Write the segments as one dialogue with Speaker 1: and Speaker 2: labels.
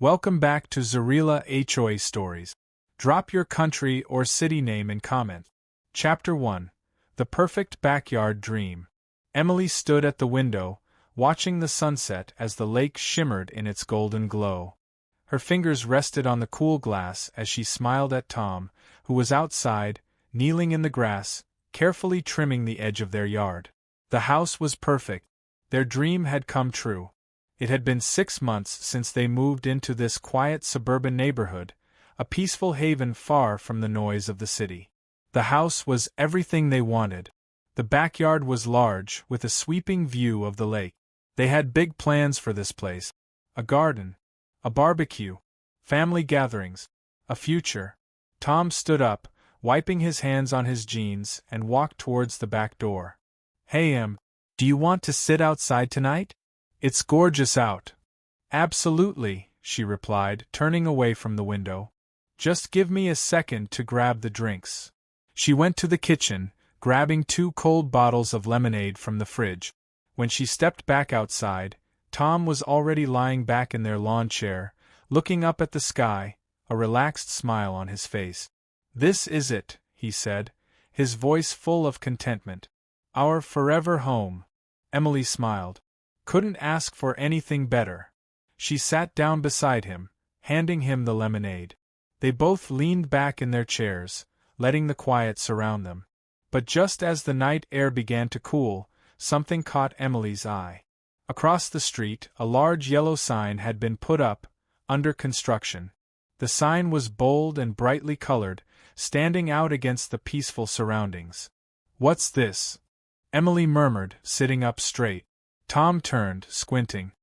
Speaker 1: Welcome back to Zarila HOA Stories. Drop your country or city name in comments. Chapter 1. The Perfect Backyard Dream. Emily stood at the window, watching the sunset as the lake shimmered in its golden glow. Her fingers rested on the cool glass as she smiled at Tom, who was outside, kneeling in the grass, carefully trimming the edge of their yard. The house was perfect. Their dream had come true. It had been 6 months since they moved into this quiet suburban neighborhood, a peaceful haven far from the noise of the city. The house was everything they wanted. The backyard was large, with a sweeping view of the lake. They had big plans for this place: a garden, a barbecue, family gatherings, a future. Tom stood up, wiping his hands on his jeans, and walked towards the back door. "Hey, do you want to sit outside tonight? It's gorgeous out." "Absolutely," she replied, turning away from the window. "Just give me a second to grab the drinks." She went to the kitchen, grabbing 2 cold bottles of lemonade from the fridge. When she stepped back outside, Tom was already lying back in their lawn chair, looking up at the sky, a relaxed smile on his face. "This is it," he said, his voice full of contentment. "Our forever home." Emily smiled. Couldn't ask for anything better. She sat down beside him, handing him the lemonade. They both leaned back in their chairs, letting the quiet surround them. But just as the night air began to cool, something caught Emily's eye. Across the street, a large yellow sign had been put up, "Under construction." The sign was bold and brightly colored, standing out against the peaceful surroundings. "What's this?" Emily murmured, sitting up straight. Tom turned, squinting.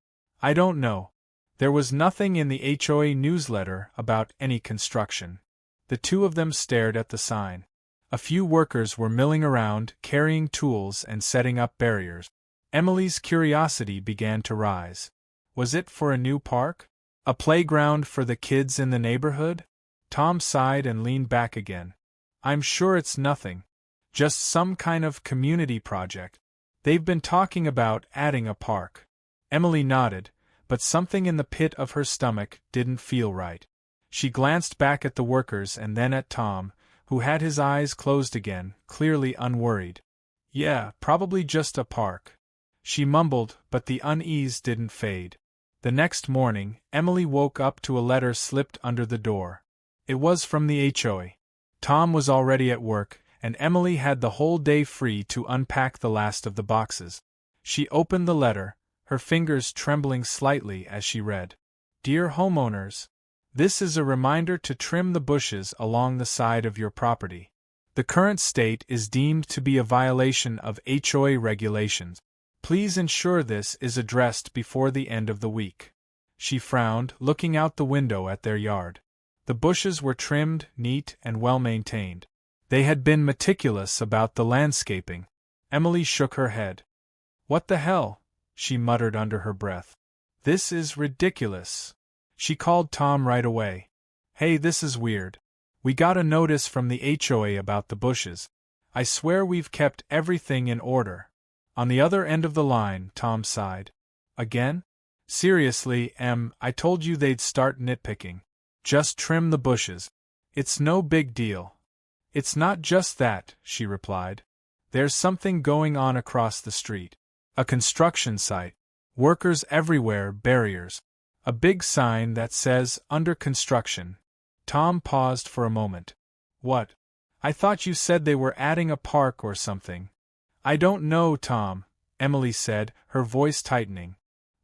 Speaker 1: "I don't know. There was nothing in the HOA newsletter about any construction." The two of them stared at the sign. A few workers were milling around, carrying tools and setting up barriers. Emily's curiosity began to rise. Was it for a new park? A playground for the kids in the neighborhood? Tom sighed and leaned back again. "I'm sure it's nothing. Just some kind of community project. They've been talking about adding a park." Emily nodded, but something in the pit of her stomach didn't feel right. She glanced back at the workers and then at Tom, who had his eyes closed again, clearly unworried. "Yeah, probably just a park," she mumbled, but the unease didn't fade. The next morning, Emily woke up to a letter slipped under the door. It was from the HOA. Tom was already at work, and Emily had the whole day free to unpack the last of the boxes. She opened the letter, her fingers trembling slightly as she read. "Dear homeowners, this is a reminder to trim the bushes along the side of your property. The current state is deemed to be a violation of HOA regulations. Please ensure this is addressed before the end of the week." She frowned, looking out the window at their yard. The bushes were trimmed, neat, and well-maintained. They had been meticulous about the landscaping. Emily shook her head. "What the hell?" she muttered under her breath. "This is ridiculous." She called Tom right away. "Hey, this is weird. We got a notice from the HOA about the bushes. I swear we've kept everything in order." On the other end of the line, Tom sighed. "Again? Seriously, I told you they'd start nitpicking. Just trim the bushes. It's no big deal." "It's not just that," she replied. "There's something going on across the street. A construction site. Workers everywhere, barriers. A big sign that says, 'Under construction.'" Tom paused for a moment. "What? I thought you said they were adding a park or something." "I don't know, Tom," Emily said, her voice tightening.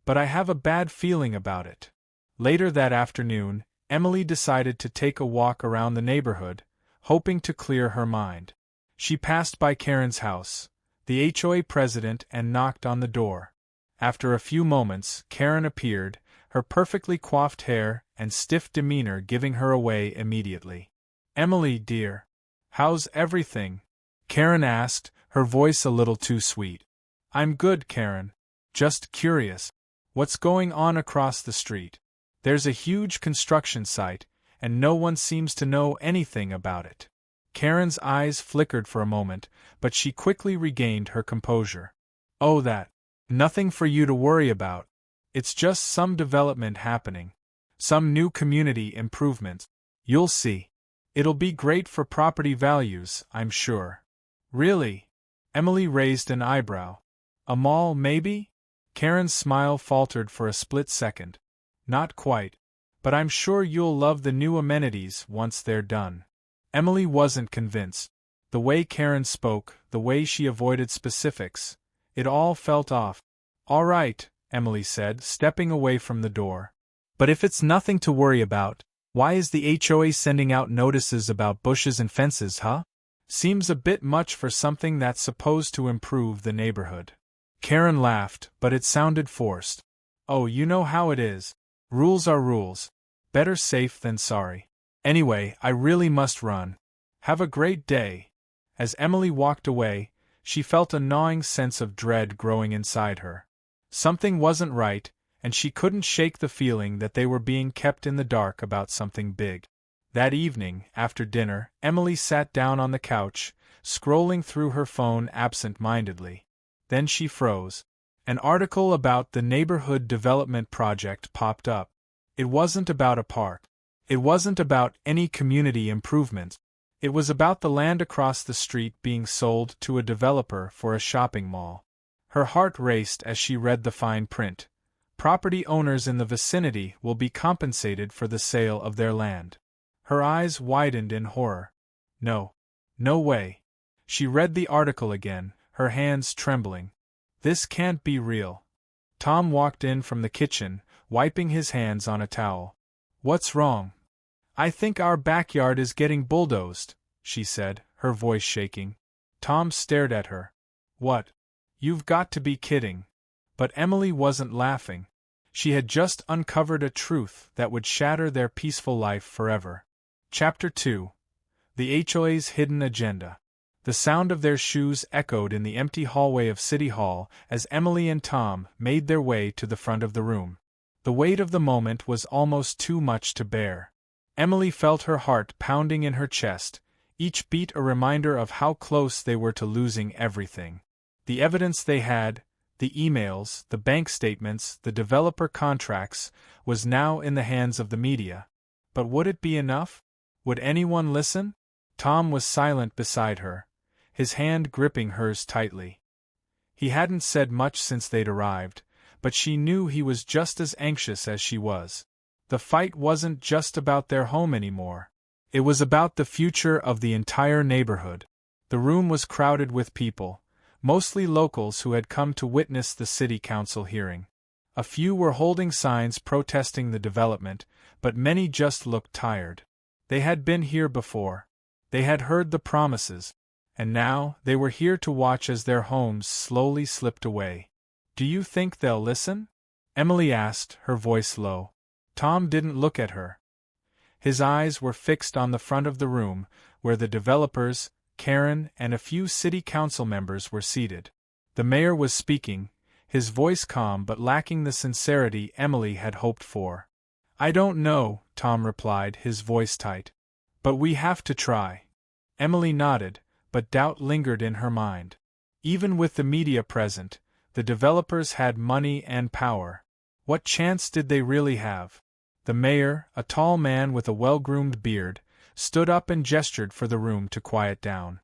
Speaker 1: "But I have a bad feeling about it." Later that afternoon, Emily decided to take a walk around the neighborhood, hoping to clear her mind. She passed by Karen's house, the HOA president, and knocked on the door. After a few moments, Karen appeared, her perfectly coiffed hair and stiff demeanor giving her away immediately. "Emily, dear. How's everything?" Karen asked, her voice a little too sweet. "I'm good, Karen. Just curious. What's going on across the street? There's a huge construction site, and no one seems to know anything about it." Karen's eyes flickered for a moment, but she quickly regained her composure. "Oh, that. Nothing for you to worry about. It's just some development happening. Some new community improvements. You'll see. It'll be great for property values, I'm sure. Really? Emily raised an eyebrow. A mall, maybe? Karen's smile faltered for a split second. Not quite. But I'm sure you'll love the new amenities once they're done. Emily wasn't convinced. The way Karen spoke, the way she avoided specifics, it all felt off. All right, Emily said, stepping away from the door. But if it's nothing to worry about, why is the HOA sending out notices about bushes and fences, huh? Seems a bit much for something that's supposed to improve the neighborhood. Karen laughed, but it sounded forced. Oh, you know how it is. Rules are rules. Better safe than sorry. Anyway, I really must run. Have a great day. As Emily walked away, she felt a gnawing sense of dread growing inside her. Something wasn't right, and she couldn't shake the feeling that they were being kept in the dark about something big. That evening, after dinner, Emily sat down on the couch, scrolling through her phone absent-mindedly. Then she froze. An article about the neighborhood development project popped up. It wasn't about a park. It wasn't about any community improvement. It was about the land across the street being sold to a developer for a shopping mall. Her heart raced as she read the fine print. Property owners in the vicinity will be compensated for the sale of their land. Her eyes widened in horror. No. No way. She read the article again, her hands trembling. This can't be real. Tom walked in from the kitchen, wiping his hands on a towel. What's wrong? I think our backyard is getting bulldozed, she said, her voice shaking. Tom stared at her. What? You've got to be kidding. But Emily wasn't laughing. She had just uncovered a truth that would shatter their peaceful life forever. Chapter 2. The HOA's Hidden Agenda. The sound of their shoes echoed in the empty hallway of City Hall as Emily and Tom made their way to the front of the room. The weight of the moment was almost too much to bear. Emily felt her heart pounding in her chest, each beat a reminder of how close they were to losing everything. The evidence they had, the emails, the bank statements, the developer contracts, was now in the hands of the media. But would it be enough? Would anyone listen? Tom was silent beside her, his hand gripping hers tightly. He hadn't said much since they'd arrived, but she knew he was just as anxious as she was. The fight wasn't just about their home anymore. It was about the future of the entire neighborhood. The room was crowded with people, mostly locals who had come to witness the city council hearing. A few were holding signs protesting the development, but many just looked tired. They had been here before. They had heard the promises, and now they were here to watch as their homes slowly slipped away. Do you think they'll listen? Emily asked, her voice low. Tom didn't look at her. His eyes were fixed on the front of the room, where the developers, Karen, and a few city council members were seated. The mayor was speaking, his voice calm but lacking the sincerity Emily had hoped for. I don't know, Tom replied, his voice tight. But we have to try. Emily nodded, but doubt lingered in her mind. Even with the media present, the developers had money and power. What chance did they really have? The mayor, a tall man with a well-groomed beard, stood up and gestured for the room to quiet down.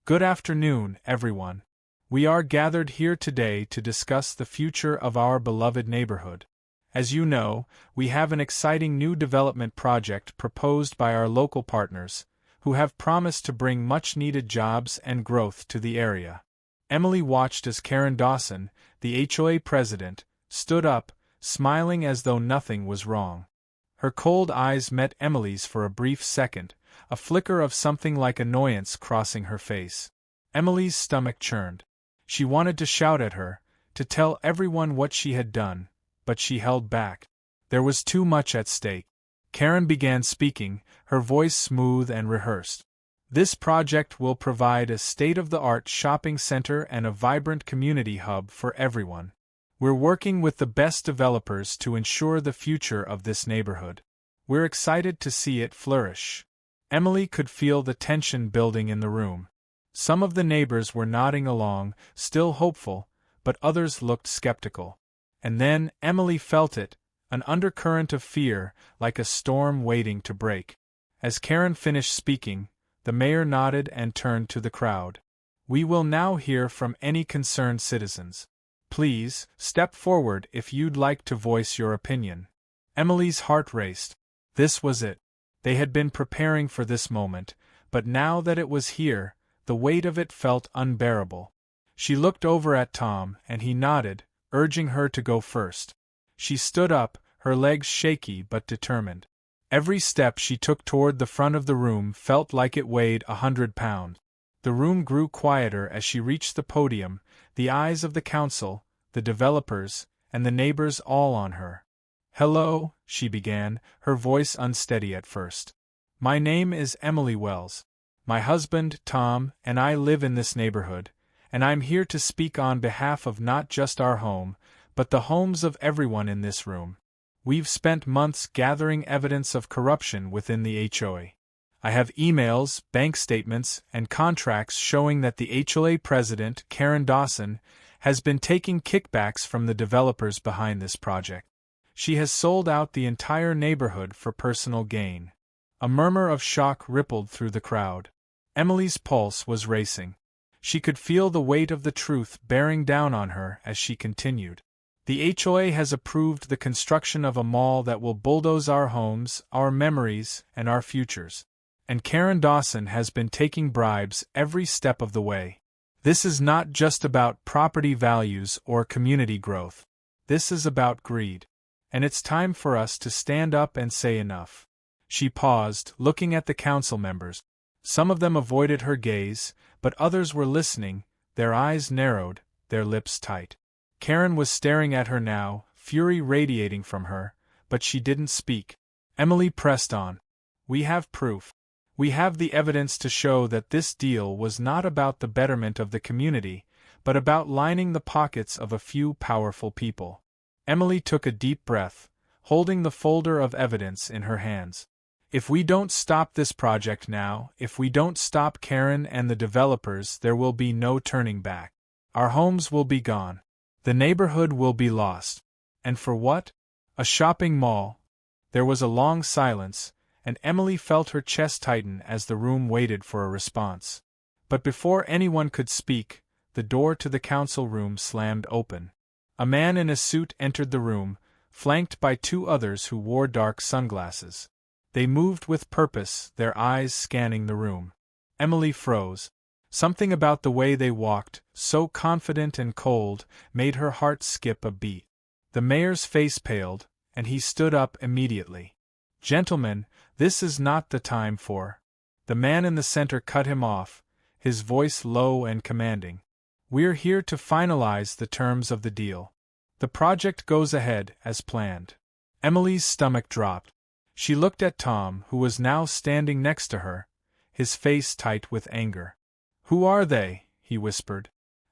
Speaker 1: Good afternoon, everyone. We are gathered here today to discuss the future of our beloved neighborhood. As you know, we have an exciting new development project proposed by our local partners, who have promised to bring much-needed jobs and growth to the area. Emily watched as Karen Dawson, the HOA president, stood up, smiling as though nothing was wrong. Her cold eyes met Emily's for a brief second, a flicker of something like annoyance crossing her face. Emily's stomach churned. She wanted to shout at her, to tell everyone what she had done, but she held back. There was too much at stake. Karen began speaking, her voice smooth and rehearsed. This project will provide a state-of-the-art shopping center and a vibrant community hub for everyone. We're working with the best developers to ensure the future of this neighborhood. We're excited to see it flourish. Emily could feel the tension building in the room. Some of the neighbors were nodding along, still hopeful, but others looked skeptical. And then Emily felt it, an undercurrent of fear, like a storm waiting to break. As Karen finished speaking, the mayor nodded and turned to the crowd. We will now hear from any concerned citizens. Please, step forward if you'd like to voice your opinion. Emily's heart raced. This was it. They had been preparing for this moment, but now that it was here, the weight of it felt unbearable. She looked over at Tom, and he nodded, urging her to go first. She stood up, her legs shaky but determined. Every step she took toward the front of the room felt like it weighed 100 pounds. The room grew quieter as she reached the podium, the eyes of the council, the developers, and the neighbors all on her. Hello, she began, her voice unsteady at first. My name is Emily Wells. My husband, Tom, and I live in this neighborhood, and I'm here to speak on behalf of not just our home, but the homes of everyone in this room. We've spent months gathering evidence of corruption within the HOA. I have emails, bank statements, and contracts showing that the HOA president, Karen Dawson, has been taking kickbacks from the developers behind this project. She has sold out the entire neighborhood for personal gain. A murmur of shock rippled through the crowd. Emily's pulse was racing. She could feel the weight of the truth bearing down on her as she continued. The HOA has approved the construction of a mall that will bulldoze our homes, our memories, and our futures. And Karen Dawson has been taking bribes every step of the way. This is not just about property values or community growth. This is about greed. And it's time for us to stand up and say enough. She paused, looking at the council members. Some of them avoided her gaze, but others were listening, their eyes narrowed, their lips tight. Karen was staring at her now, fury radiating from her, but she didn't speak. Emily pressed on. We have proof. We have the evidence to show that this deal was not about the betterment of the community, but about lining the pockets of a few powerful people. Emily took a deep breath, holding the folder of evidence in her hands. If we don't stop this project now, if we don't stop Karen and the developers, there will be no turning back. Our homes will be gone. The neighborhood will be lost. And for what? A shopping mall. There was a long silence, and Emily felt her chest tighten as the room waited for a response. But before anyone could speak, the door to the council room slammed open. A man in a suit entered the room, flanked by two others who wore dark sunglasses. They moved with purpose, their eyes scanning the room. Emily froze. Something about the way they walked, so confident and cold, made her heart skip a beat. The mayor's face paled, and he stood up immediately. Gentlemen, this is not the time for... The man in the center cut him off, his voice low and commanding. We're here to finalize the terms of the deal. The project goes ahead as planned. Emily's stomach dropped. She looked at Tom, who was now standing next to her, his face tight with anger. Who are they? He whispered.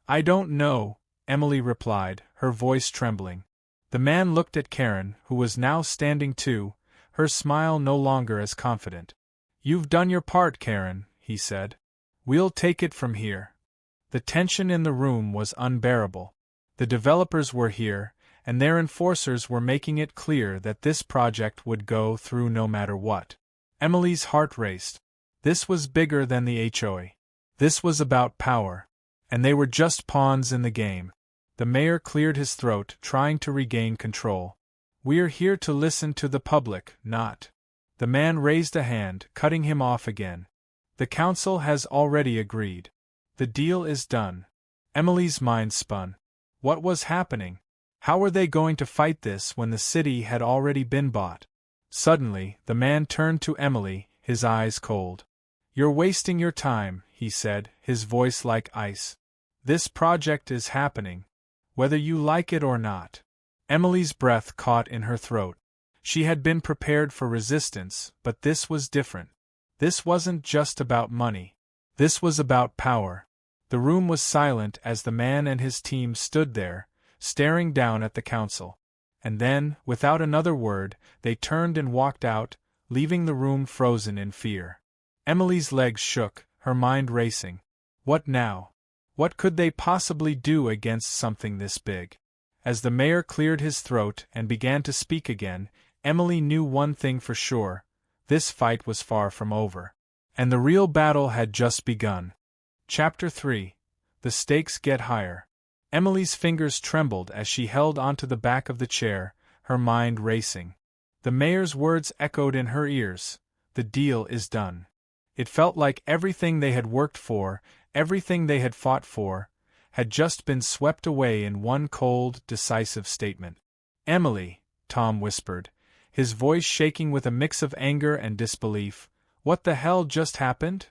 Speaker 1: I don't know, Emily replied, her voice trembling. The man looked at Karen, who was now standing too, her smile no longer as confident. You've done your part, Karen, he said. We'll take it from here. The tension in the room was unbearable. The developers were here, and their enforcers were making it clear that this project would go through no matter what. Emily's heart raced. This was bigger than the HOA. This was about power. And they were just pawns in the game. The mayor cleared his throat, trying to regain control. We're here to listen to the public, not... The man raised a hand, cutting him off again. The council has already agreed. The deal is done. Emily's mind spun. What was happening? How were they going to fight this when the city had already been bought? Suddenly, the man turned to Emily, his eyes cold. You're wasting your time, he said, his voice like ice. This project is happening, whether you like it or not. Emily's breath caught in her throat. She had been prepared for resistance, but this was different. This wasn't just about money. This was about power. The room was silent as the man and his team stood there, staring down at the council. And then, without another word, they turned and walked out, leaving the room frozen in fear. Emily's legs shook, her mind racing. What now? What could they possibly do against something this big? As the mayor cleared his throat and began to speak again, Emily knew one thing for sure: this fight was far from over. And the real battle had just begun. Chapter 3. The Stakes Get Higher. Emily's fingers trembled as she held onto the back of the chair, her mind racing. The mayor's words echoed in her ears: "The deal is done." It felt like everything they had worked for, everything they had fought for, had just been swept away in one cold, decisive statement. "Emily," Tom whispered, his voice shaking with a mix of anger and disbelief, "what the hell just happened?"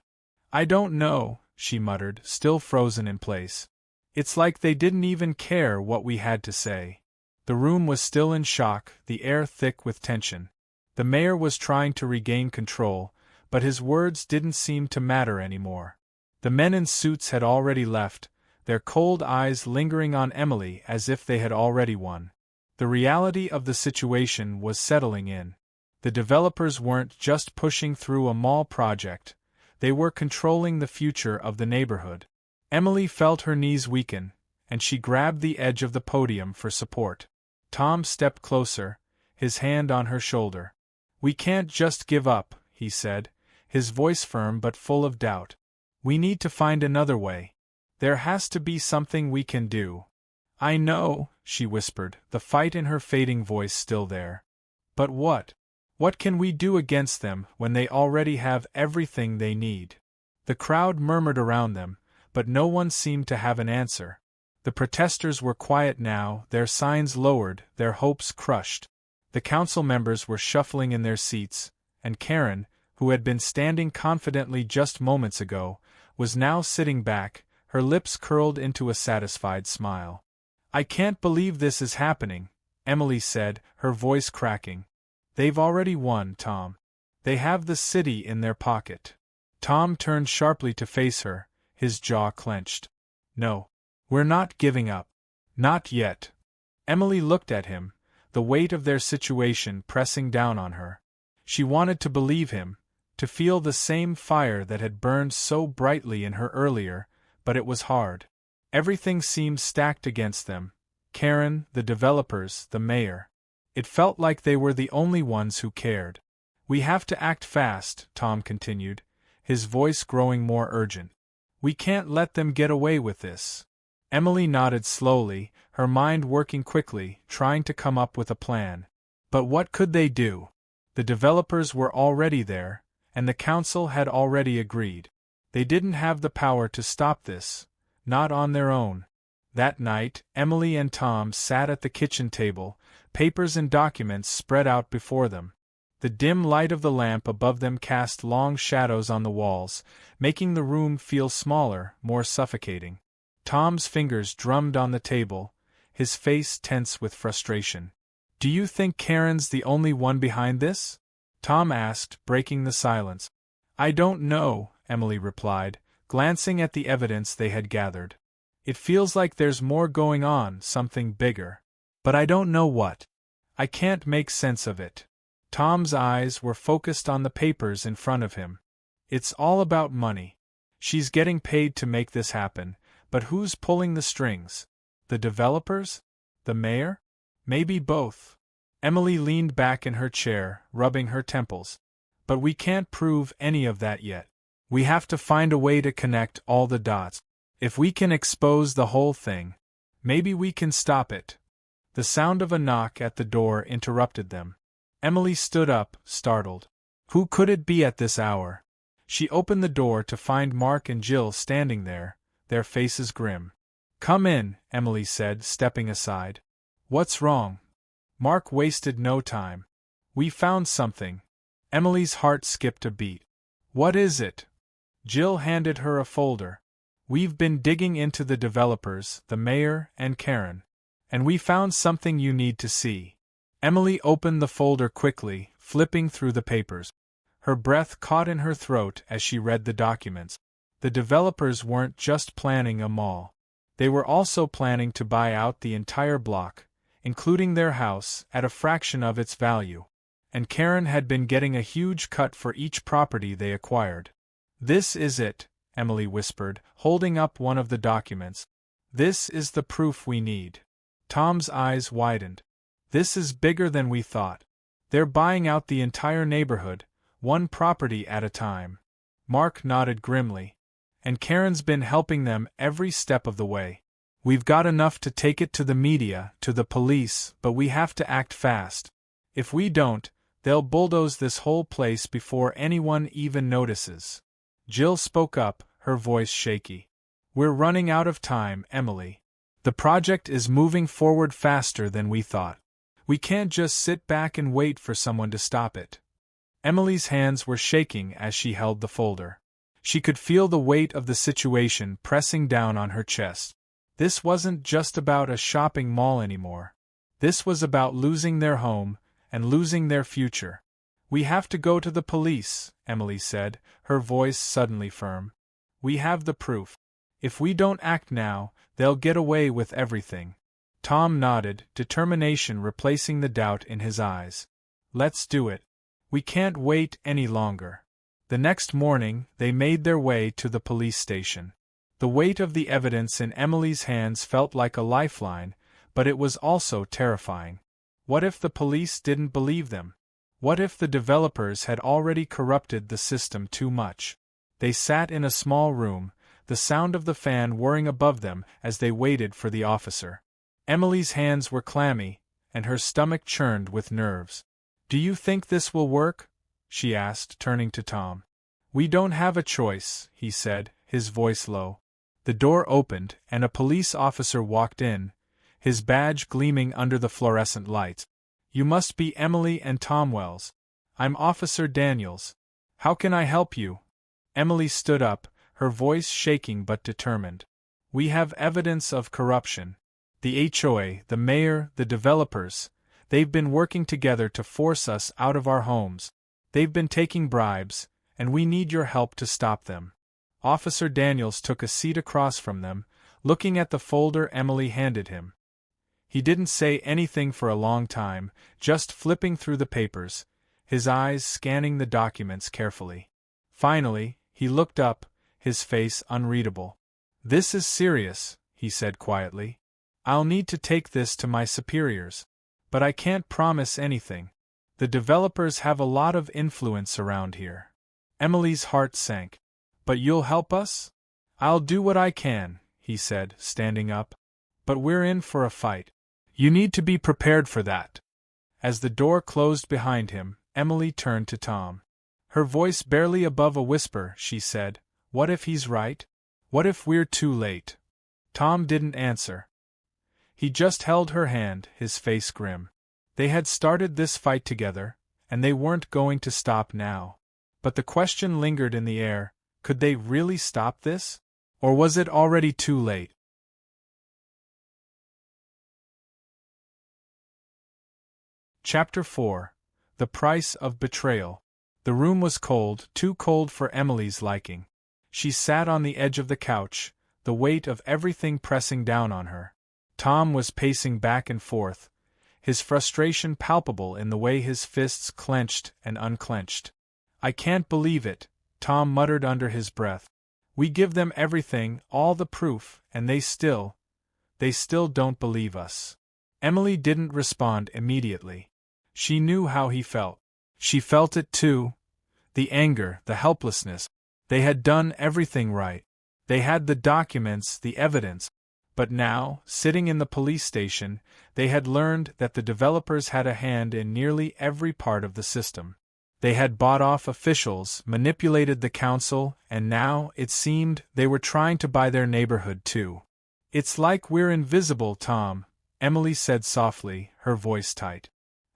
Speaker 1: "I don't know," she muttered, still frozen in place. "It's like they didn't even care what we had to say." The room was still in shock, the air thick with tension. The mayor was trying to regain control, but his words didn't seem to matter anymore. The men in suits had already left, their cold eyes lingering on Emily as if they had already won. The reality of the situation was settling in. The developers weren't just pushing through a mall project, they were controlling the future of the neighborhood. Emily felt her knees weaken, and she grabbed the edge of the podium for support. Tom stepped closer, his hand on her shoulder. "We can't just give up," he said, his voice firm but full of doubt. "We need to find another way. There has to be something we can do." "I know," she whispered, the fight in her fading voice still there. "But what? What can we do against them when they already have everything they need?" The crowd murmured around them, but no one seemed to have an answer. The protesters were quiet now, their signs lowered, their hopes crushed. The council members were shuffling in their seats, and Karen, who had been standing confidently just moments ago, was now sitting back, her lips curled into a satisfied smile. "I can't believe this is happening," Emily said, her voice cracking. "They've already won, Tom. They have the city in their pocket." Tom turned sharply to face her, his jaw clenched. "No. We're not giving up. Not yet." Emily looked at him, the weight of their situation pressing down on her. She wanted to believe him, to feel the same fire that had burned so brightly in her earlier, but it was hard. Everything seemed stacked against them: Karen, the developers, the mayor. It felt like they were the only ones who cared. "We have to act fast," Tom continued, his voice growing more urgent. "We can't let them get away with this." Emily nodded slowly, her mind working quickly, trying to come up with a plan. But what could they do? The developers were already there, and the council had already agreed. They didn't have the power to stop this, not on their own. That night, Emily and Tom sat at the kitchen table, papers and documents spread out before them. The dim light of the lamp above them cast long shadows on the walls, making the room feel smaller, more suffocating. Tom's fingers drummed on the table, his face tense with frustration. "Do you think Karen's the only one behind this?" Tom asked, breaking the silence. "I don't know," Emily replied, glancing at the evidence they had gathered. "It feels like there's more going on, something bigger. But I don't know what. I can't make sense of it." Tom's eyes were focused on the papers in front of him. "It's all about money. She's getting paid to make this happen, but who's pulling the strings? The developers? The mayor? Maybe both." Emily leaned back in her chair, rubbing her temples. "But we can't prove any of that yet. We have to find a way to connect all the dots. If we can expose the whole thing, maybe we can stop it." The sound of a knock at the door interrupted them. Emily stood up, startled. Who could it be at this hour? She opened the door to find Mark and Jill standing there, their faces grim. "Come in," Emily said, stepping aside. "What's wrong?" Mark wasted no time. "We found something." Emily's heart skipped a beat. "What is it?" Jill handed her a folder. "We've been digging into the developers, the mayor, and Karen. And we found something you need to see." Emily opened the folder quickly, flipping through the papers. Her breath caught in her throat as she read the documents. The developers weren't just planning a mall. They were also planning to buy out the entire block, including their house, at a fraction of its value. And Karen had been getting a huge cut for each property they acquired. "This is it," Emily whispered, holding up one of the documents. "This is the proof we need." Tom's eyes widened. This is bigger than we thought. They're buying out the entire neighborhood, one property at a time. Mark nodded grimly. And Karen's been helping them every step of the way. We've got enough to take it to the media, to the police, but we have to act fast. If we don't, they'll bulldoze this whole place before anyone even notices. Jill spoke up, her voice shaky. We're running out of time, Emily. The project is moving forward faster than we thought. We can't just sit back and wait for someone to stop it. Emily's hands were shaking as she held the folder. She could feel the weight of the situation pressing down on her chest. This wasn't just about a shopping mall anymore. This was about losing their home and losing their future. We have to go to the police, Emily said, her voice suddenly firm. We have the proof. If we don't act now, they'll get away with everything. Tom nodded, determination replacing the doubt in his eyes. Let's do it. We can't wait any longer. The next morning, they made their way to the police station. The weight of the evidence in Emily's hands felt like a lifeline, but it was also terrifying. What if the police didn't believe them? What if the developers had already corrupted the system too much? They sat in a small room, the sound of the fan whirring above them as they waited for the officer. Emily's hands were clammy, and her stomach churned with nerves. Do you think this will work? She asked, turning to Tom. We don't have a choice, he said, his voice low. The door opened, and a police officer walked in, his badge gleaming under the fluorescent lights. You must be Emily and Tom Wells. I'm Officer Daniels. How can I help you? Emily stood up, her voice shaking but determined. We have evidence of corruption. The HOA, the mayor, the developers, they've been working together to force us out of our homes. They've been taking bribes, and we need your help to stop them. Officer Daniels took a seat across from them, looking at the folder Emily handed him. He didn't say anything for a long time, just flipping through the papers, his eyes scanning the documents carefully. Finally, he looked up, his face unreadable. This is serious, he said quietly. I'll need to take this to my superiors. But I can't promise anything. The developers have a lot of influence around here. Emily's heart sank. But you'll help us? I'll do what I can, he said, standing up. But we're in for a fight. You need to be prepared for that. As the door closed behind him, Emily turned to Tom. Her voice barely above a whisper, she said, What if he's right? What if we're too late? Tom didn't answer. He just held her hand, his face grim. They had started this fight together, and they weren't going to stop now. But the question lingered in the air, could they really stop this? Or was it already too late? Chapter 4. The Price of Betrayal. The room was cold, too cold for Emily's liking. She sat on the edge of the couch, the weight of everything pressing down on her. Tom was pacing back and forth, his frustration palpable in the way his fists clenched and unclenched. I can't believe it, Tom muttered under his breath. We give them everything, all the proof, and they still don't believe us. Emily didn't respond immediately. She knew how he felt. She felt it too. The anger, the helplessness. They had done everything right. They had the documents, the evidence. But now, sitting in the police station, they had learned that the developers had a hand in nearly every part of the system. They had bought off officials, manipulated the council, and now, it seemed, they were trying to buy their neighborhood too. It's like we're invisible, Tom, Emily said softly, her voice tight.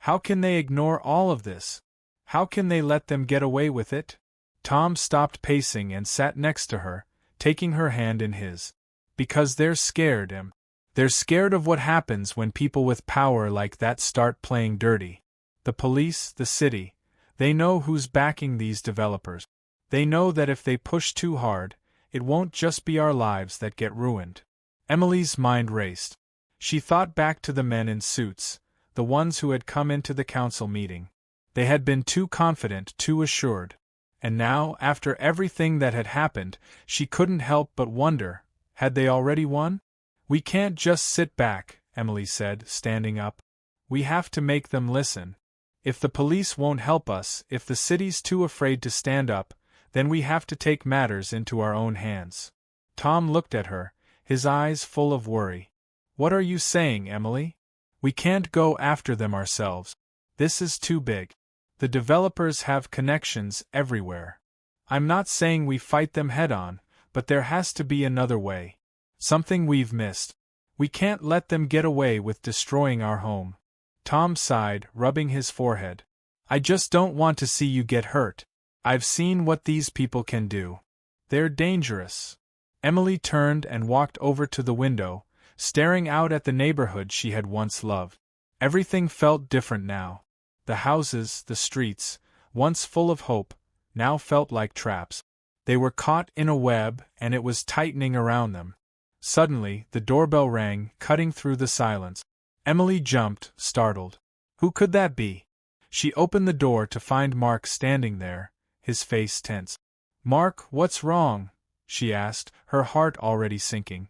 Speaker 1: How can they ignore all of this? How can they let them get away with it? Tom stopped pacing and sat next to her, taking her hand in his. Because they're scared, Em. They're scared of what happens when people with power like that start playing dirty. The police, the city, they know who's backing these developers. They know that if they push too hard, it won't just be our lives that get ruined. Emily's mind raced. She thought back to the men in suits, the ones who had come into the council meeting. They had been too confident, too assured. And now, after everything that had happened, she couldn't help but wonder, had they already won? We can't just sit back Emily said, standing up. We have to make them listen. If the police won't help us, if the city's too afraid to stand up, then we have to take matters into our own hands. Tom looked at her, his eyes full of worry. What are you saying, Emily? We can't go after them ourselves. This is too big. The developers have connections everywhere. I'm not saying we fight them head-on, but there has to be another way. Something we've missed. We can't let them get away with destroying our home. Tom sighed, rubbing his forehead. I just don't want to see you get hurt. I've seen what these people can do. They're dangerous. Emily turned and walked over to the window, staring out at the neighborhood she had once loved. Everything felt different now. The houses, the streets, once full of hope, now felt like traps. They were caught in a web, and it was tightening around them. Suddenly, the doorbell rang, cutting through the silence. Emily jumped, startled. Who could that be? She opened the door to find Mark standing there, his face tense. Mark, what's wrong? She asked, her heart already sinking.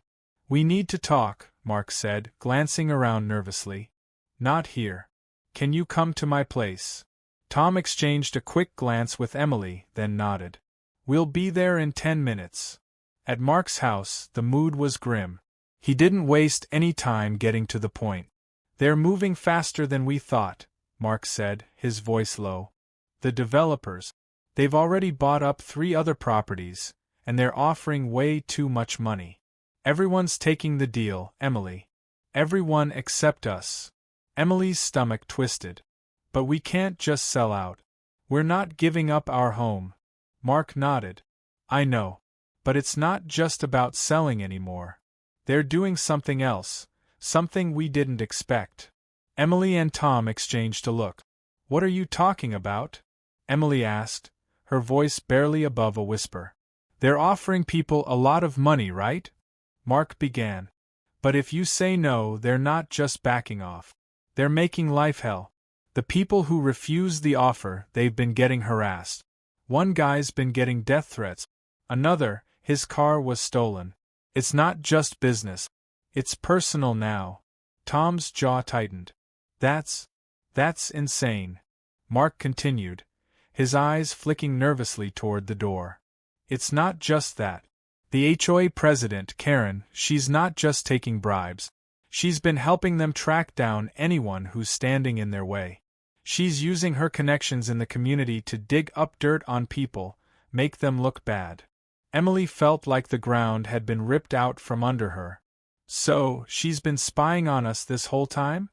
Speaker 1: We need to talk, Mark said, glancing around nervously. Not here. Can you come to my place? Tom exchanged a quick glance with Emily, then nodded. We'll be there in 10 minutes. At Mark's house, the mood was grim. He didn't waste any time getting to the point. They're moving faster than we thought, Mark said, his voice low. The developers. They've already bought up 3 other properties, and they're offering way too much money. Everyone's taking the deal, Emily. Everyone except us. Emily's stomach twisted. But we can't just sell out. We're not giving up our home. Mark nodded. I know. But it's not just about selling anymore. They're doing something else, something we didn't expect. Emily and Tom exchanged a look. What are you talking about? Emily asked, her voice barely above a whisper. They're offering people a lot of money, right? Mark began. But if you say no, they're not just backing off. They're making life hell. The people who refuse the offer, they've been getting harassed. One guy's been getting death threats. Another, his car was stolen. It's not just business. It's personal now. Tom's jaw tightened. That's insane. Mark continued, his eyes flicking nervously toward the door. It's not just that. The HOA president, Karen, she's not just taking bribes. She's been helping them track down anyone who's standing in their way. She's using her connections in the community to dig up dirt on people, make them look bad. Emily felt like the ground had been ripped out from under her. So, she's been spying on us this whole time?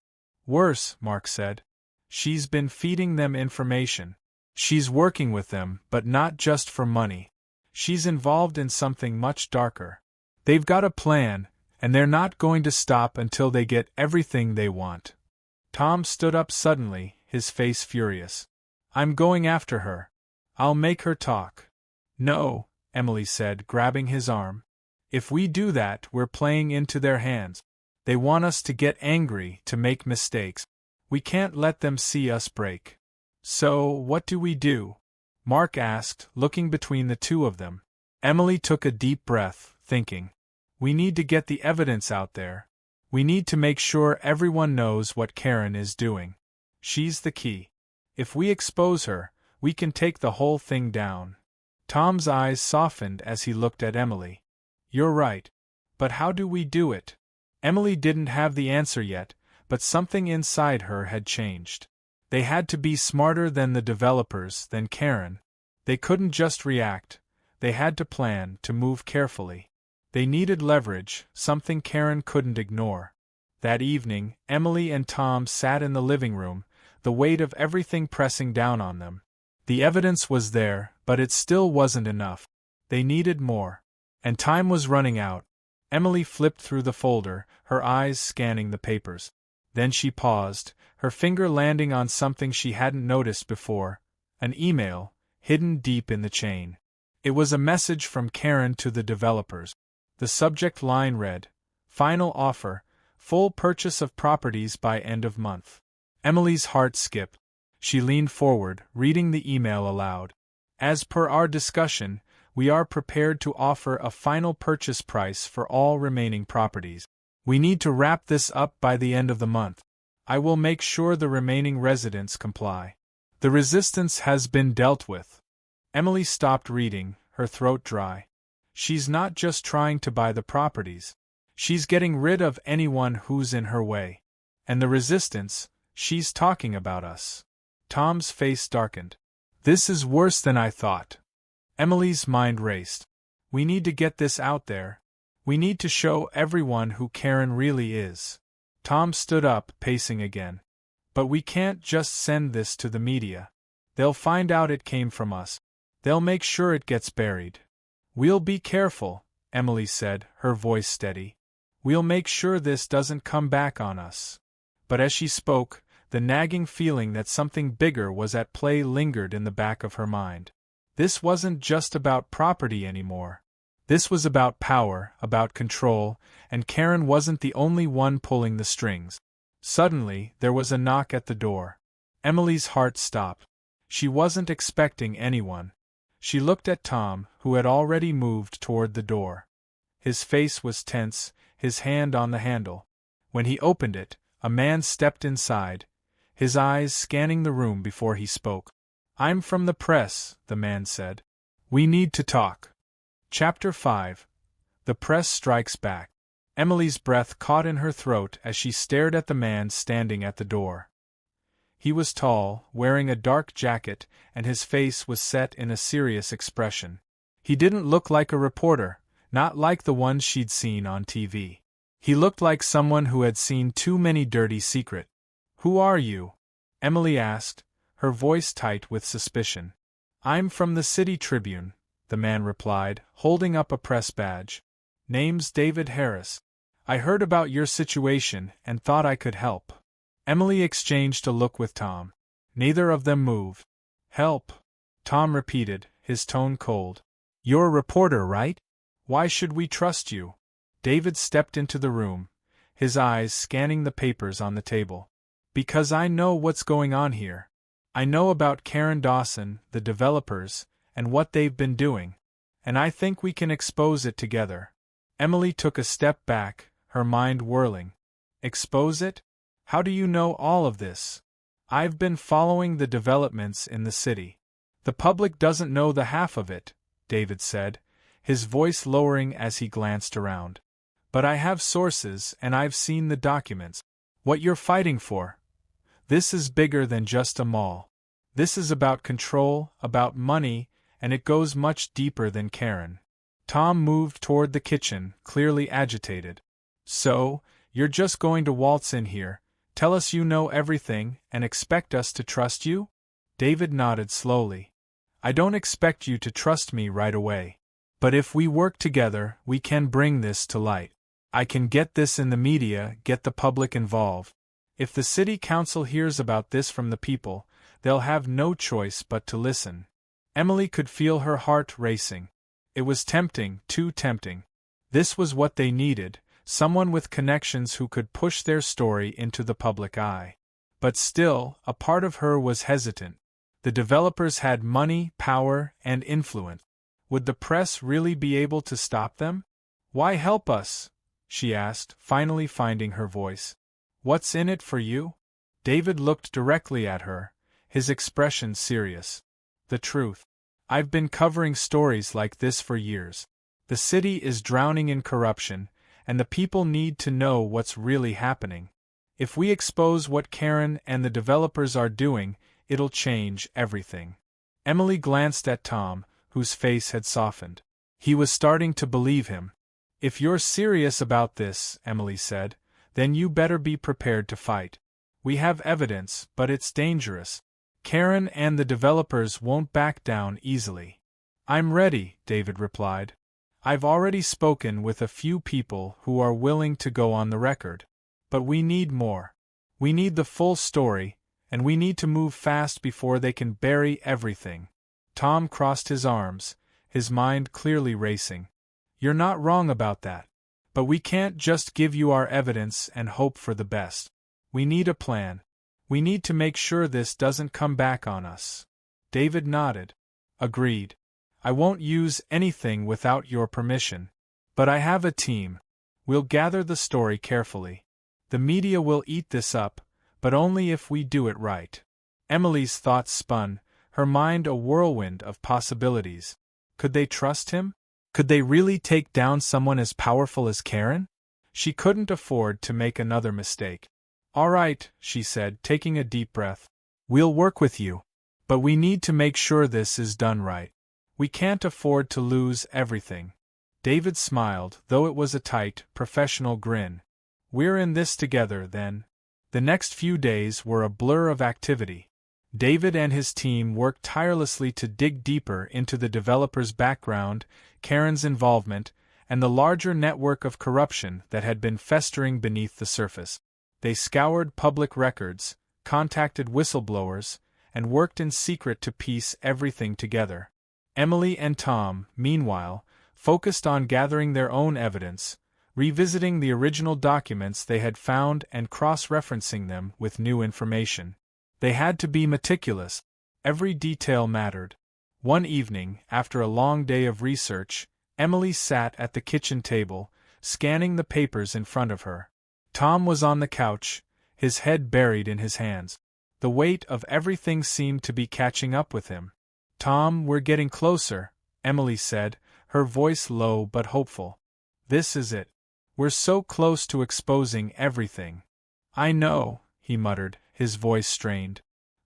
Speaker 1: Worse, Mark said. She's been feeding them information. She's working with them, but not just for money. She's involved in something much darker. They've got a plan, and they're not going to stop until they get everything they want. Tom stood up suddenly, his face furious. I'm going after her. I'll make her talk. No, Emily said, grabbing his arm. If we do that, we're playing into their hands. They want us to get angry, to make mistakes. We can't let them see us break. So, what do we do? Mark asked, looking between the two of them. Emily took a deep breath, thinking. We need to get the evidence out there. We need to make sure everyone knows what Karen is doing. She's the key. If we expose her, we can take the whole thing down. Tom's eyes softened as he looked at Emily. You're right. But how do we do it? Emily didn't have the answer yet, but something inside her had changed. They had to be smarter than the developers, than Karen. They couldn't just react. They had to plan, to move carefully. They needed leverage, something Karen couldn't ignore. That evening, Emily and Tom sat in the living room, the weight of everything pressing down on them. The evidence was there, but it still wasn't enough. They needed more. And time was running out. Emily flipped through the folder, her eyes scanning the papers. Then she paused, her finger landing on something she hadn't noticed before, an email, hidden deep in the chain. It was a message from Karen to the developers. The subject line read, Final offer, full purchase of properties by end of month. Emily's heart skipped. She leaned forward, reading the email aloud. As per our discussion, we are prepared to offer a final purchase price for all remaining properties. We need to wrap this up by the end of the month. I will make sure the remaining residents comply. The resistance has been dealt with. Emily stopped reading, her throat dry. She's not just trying to buy the properties. She's getting rid of anyone who's in her way. And the resistance, she's talking about us. Tom's face darkened. This is worse than I thought. Emily's mind raced. We need to get this out there. We need to show everyone who Karen really is. Tom stood up, pacing again. But we can't just send this to the media. They'll find out it came from us. They'll make sure it gets buried. We'll be careful, Emily said, her voice steady. We'll make sure this doesn't come back on us. But as she spoke, the nagging feeling that something bigger was at play lingered in the back of her mind. This wasn't just about property anymore. This was about power, about control, and Karen wasn't the only one pulling the strings. Suddenly, there was a knock at the door. Emily's heart stopped. She wasn't expecting anyone. She looked at Tom, who had already moved toward the door. His face was tense, his hand on the handle. When he opened it, a man stepped inside, his eyes scanning the room before he spoke. I'm from the press, the man said. We need to talk. Chapter 5. The Press Strikes Back. Emily's breath caught in her throat as she stared at the man standing at the door. He was tall, wearing a dark jacket, and his face was set in a serious expression. He didn't look like a reporter, not like the ones she'd seen on TV. He looked like someone who had seen too many dirty secrets. Who are you? Emily asked, her voice tight with suspicion. I'm from the City Tribune, the man replied, holding up a press badge. Name's David Harris. I heard about your situation and thought I could help. Emily exchanged a look with Tom. Neither of them moved. Help? Tom repeated, his tone cold. You're a reporter, right? Why should we trust you? David stepped into the room, his eyes scanning the papers on the table. Because I know what's going on here. I know about Karen Dawson, the developers, and what they've been doing. And I think we can expose it together. Emily took a step back, her mind whirling. Expose it? How do you know all of this? I've been following the developments in the city. The public doesn't know the half of it, David said, his voice lowering as he glanced around. But I have sources and I've seen the documents. What you're fighting for? This is bigger than just a mall. This is about control, about money, and it goes much deeper than Karen. Tom moved toward the kitchen, clearly agitated. So, you're just going to waltz in here, tell us you know everything, and expect us to trust you? David nodded slowly. I don't expect you to trust me right away. But if we work together, we can bring this to light. I can get this in the media, get the public involved. If the city council hears about this from the people, they'll have no choice but to listen. Emily could feel her heart racing. It was tempting, too tempting. This was what they needed, someone with connections who could push their story into the public eye. But still, a part of her was hesitant. The developers had money, power, and influence. Would the press really be able to stop them? Why help us? She asked, finally finding her voice. What's in it for you? David looked directly at her, his expression serious. The truth. I've been covering stories like this for years. The city is drowning in corruption, and the people need to know what's really happening. If we expose what Karen and the developers are doing, it'll change everything. Emily glanced at Tom, whose face had softened. He was starting to believe him. If you're serious about this, Emily said, then you better be prepared to fight. We have evidence, but it's dangerous. Karen and the developers won't back down easily. I'm ready, David replied. I've already spoken with a few people who are willing to go on the record. But we need more. We need the full story, and we need to move fast before they can bury everything. Tom crossed his arms, his mind clearly racing. You're not wrong about that. But we can't just give you our evidence and hope for the best. We need a plan. We need to make sure this doesn't come back on us. David nodded. Agreed. I won't use anything without your permission. But I have a team. We'll gather the story carefully. The media will eat this up, but only if we do it right. Emily's thoughts spun, her mind a whirlwind of possibilities. Could they trust him? Could they really take down someone as powerful as Karen? She couldn't afford to make another mistake. All right, she said, taking a deep breath. We'll work with you. But we need to make sure this is done right. We can't afford to lose everything. David smiled, though it was a tight, professional grin. We're in this together, then. The next few days were a blur of activity. David and his team worked tirelessly to dig deeper into the developer's background, Karen's involvement, and the larger network of corruption that had been festering beneath the surface. They scoured public records, contacted whistleblowers, and worked in secret to piece everything together. Emily and Tom, meanwhile, focused on gathering their own evidence, revisiting the original documents they had found and cross-referencing them with new information. They had to be meticulous. Every detail mattered. One evening, after a long day of research, Emily sat at the kitchen table, scanning the papers in front of her. Tom was on the couch, his head buried in his hands. The weight of everything seemed to be catching up with him. Tom, we're getting closer, Emily said, her voice low but hopeful. This is it. We're so close to exposing everything. I know, he muttered, his voice strained.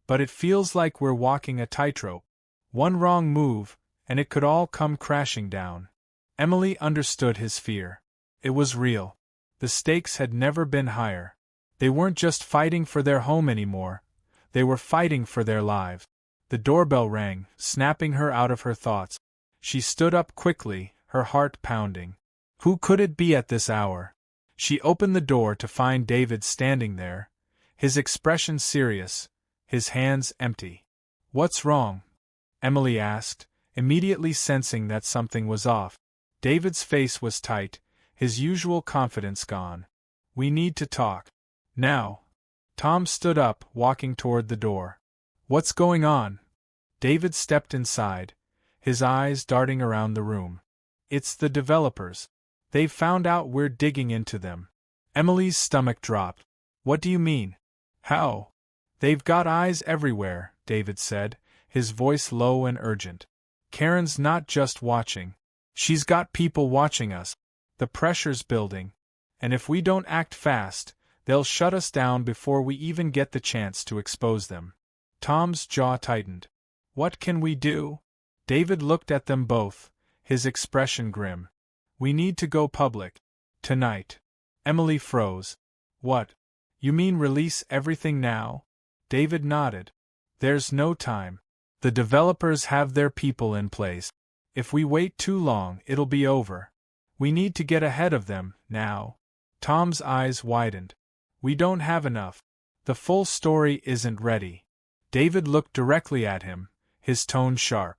Speaker 1: But it feels like we're walking a tightrope. One wrong move, and it could all come crashing down. Emily understood his fear. It was real. The stakes had never been higher. They weren't just fighting for their home anymore. They were fighting for their lives. The doorbell rang, snapping her out of her thoughts. She stood up quickly, her heart pounding. Who could it be at this hour? She opened the door to find David standing there, his expression serious, his hands empty. What's wrong? Emily asked, immediately sensing that something was off. David's face was tight, his usual confidence gone. We need to talk. Now. Tom stood up, walking toward the door. What's going on? David stepped inside, his eyes darting around the room. It's the developers. They've found out we're digging into them. Emily's stomach dropped. What do you mean? How? They've got eyes everywhere, David said, his voice low and urgent. Karen's not just watching. She's got people watching us. The pressure's building. And if we don't act fast, they'll shut us down before we even get the chance to expose them. Tom's jaw tightened. What can we do? David looked at them both, his expression grim. We need to go public. Tonight. Emily froze. What? You mean release everything now? David nodded. There's no time. The developers have their people in place. If we wait too long, it'll be over. We need to get ahead of them, now. Tom's eyes widened. We don't have enough. The full story isn't ready. David looked directly at him, his tone sharp.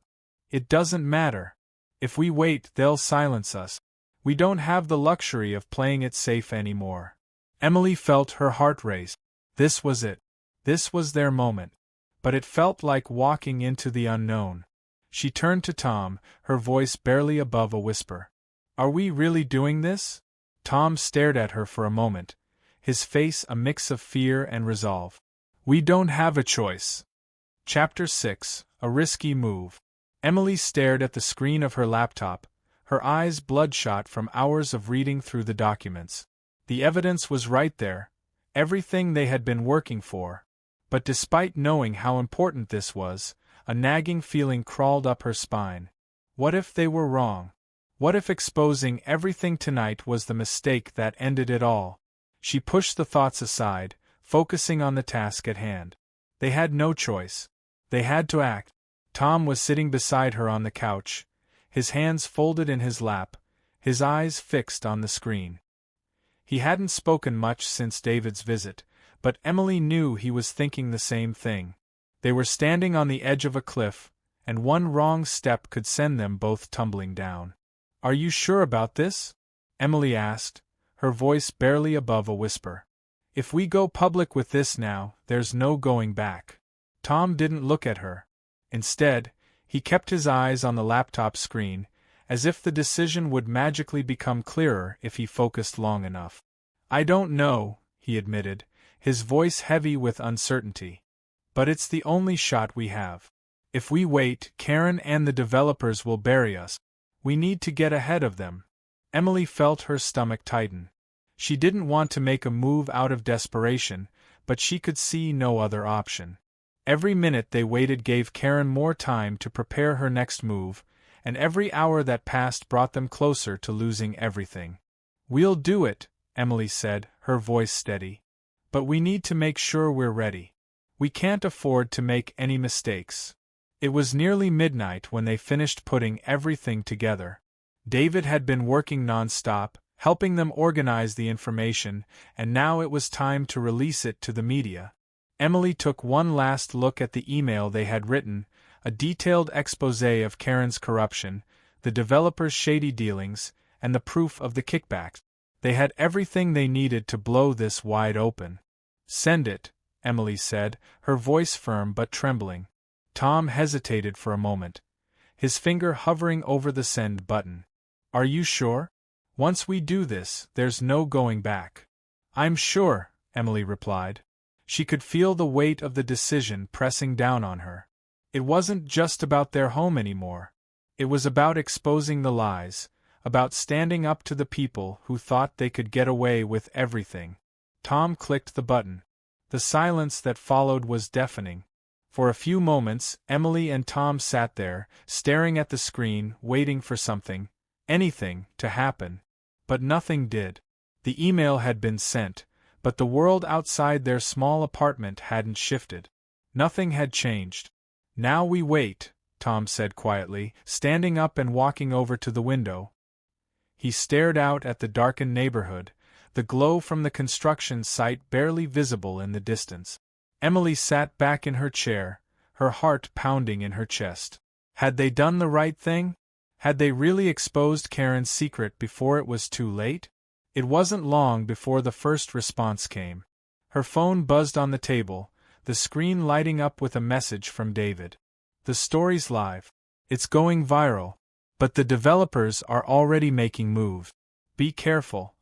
Speaker 1: It doesn't matter. If we wait, they'll silence us. We don't have the luxury of playing it safe anymore. Emily felt her heart race. This was it. This was their moment. But it felt like walking into the unknown. She turned to Tom, her voice barely above a whisper. Are we really doing this? Tom stared at her for a moment, his face a mix of fear and resolve. We don't have a choice. Chapter 6, A Risky Move. Emily stared at the screen of her laptop, her eyes bloodshot from hours of reading through the documents. The evidence was right there, everything they had been working for. But despite knowing how important this was, a nagging feeling crawled up her spine. What if they were wrong? What if exposing everything tonight was the mistake that ended it all? She pushed the thoughts aside, focusing on the task at hand. They had no choice. They had to act. Tom was sitting beside her on the couch, his hands folded in his lap, his eyes fixed on the screen. He hadn't spoken much since David's visit, but Emily knew he was thinking the same thing. They were standing on the edge of a cliff, and one wrong step could send them both tumbling down. Are you sure about this? Emily asked, her voice barely above a whisper. If we go public with this now, there's no going back. Tom didn't look at her. Instead, he kept his eyes on the laptop screen, as if the decision would magically become clearer if he focused long enough. "I don't know," he admitted, his voice heavy with uncertainty. "But it's the only shot we have. If we wait, Karen and the developers will bury us. We need to get ahead of them." Emily felt her stomach tighten. She didn't want to make a move out of desperation, but she could see no other option. Every minute they waited gave Karen more time to prepare her next move, and every hour that passed brought them closer to losing everything. "We'll do it," Emily said, her voice steady. "But we need to make sure we're ready. We can't afford to make any mistakes." It was nearly midnight when they finished putting everything together. David had been working non-stop, helping them organize the information, and now it was time to release it to the media. Emily took one last look at the email they had written, a detailed exposé of Karen's corruption, the developers' shady dealings, and the proof of the kickbacks. They had everything they needed to blow this wide open. "Send it," Emily said, her voice firm but trembling. Tom hesitated for a moment, his finger hovering over the send button. "Are you sure? Once we do this, there's no going back." "I'm sure," Emily replied. She could feel the weight of the decision pressing down on her. It wasn't just about their home anymore. It was about exposing the lies, about standing up to the people who thought they could get away with everything. Tom clicked the button. The silence that followed was deafening. For a few moments, Emily and Tom sat there, staring at the screen, waiting for something, anything, to happen. But nothing did. The email had been sent, but the world outside their small apartment hadn't shifted. Nothing had changed. "Now we wait," Tom said quietly, standing up and walking over to the window. He stared out at the darkened neighborhood, the glow from the construction site barely visible in the distance. Emily sat back in her chair, her heart pounding in her chest. Had they done the right thing? Had they really exposed Karen's secret before it was too late? It wasn't long before the first response came. Her phone buzzed on the table, the screen lighting up with a message from David. "The story's live. It's going viral. But the developers are already making moves. Be careful."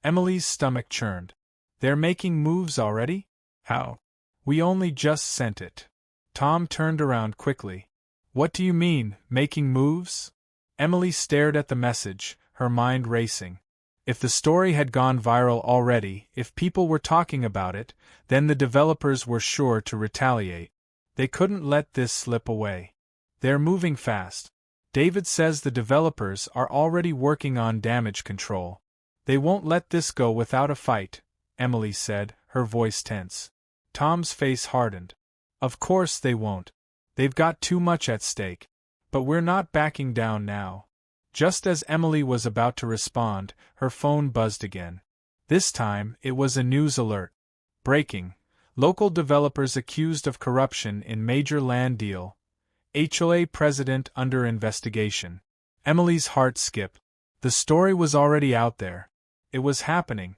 Speaker 1: Emily's stomach churned. "They're making moves already? How?" "We only just sent it." Tom turned around quickly. "What do you mean, making moves?" Emily stared at the message, her mind racing. If the story had gone viral already, if people were talking about it, then the developers were sure to retaliate. They couldn't let this slip away. "They're moving fast. David says the developers are already working on damage control. They won't let this go without a fight," Emily said, her voice tense. Tom's face hardened. "Of course they won't. They've got too much at stake. But we're not backing down now." Just as Emily was about to respond, her phone buzzed again. This time, it was a news alert. "Breaking. Local developers accused of corruption in major land deal. HOA president under investigation." Emily's heart skipped. The story was already out there. It was happening.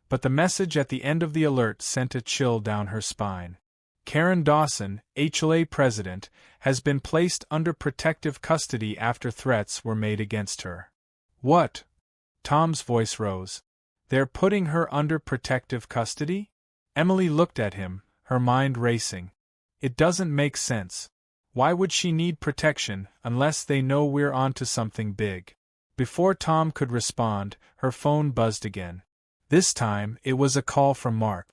Speaker 1: But the message at the end of the alert sent a chill down her spine. "Karen Dawson, HOA president, has been placed under protective custody after threats were made against her." "What?" Tom's voice rose. "They're putting her under protective custody?" Emily looked at him, her mind racing. "It doesn't make sense. Why would she need protection unless they know we're onto something big?" Before Tom could respond, her phone buzzed again. This time, it was a call from Mark.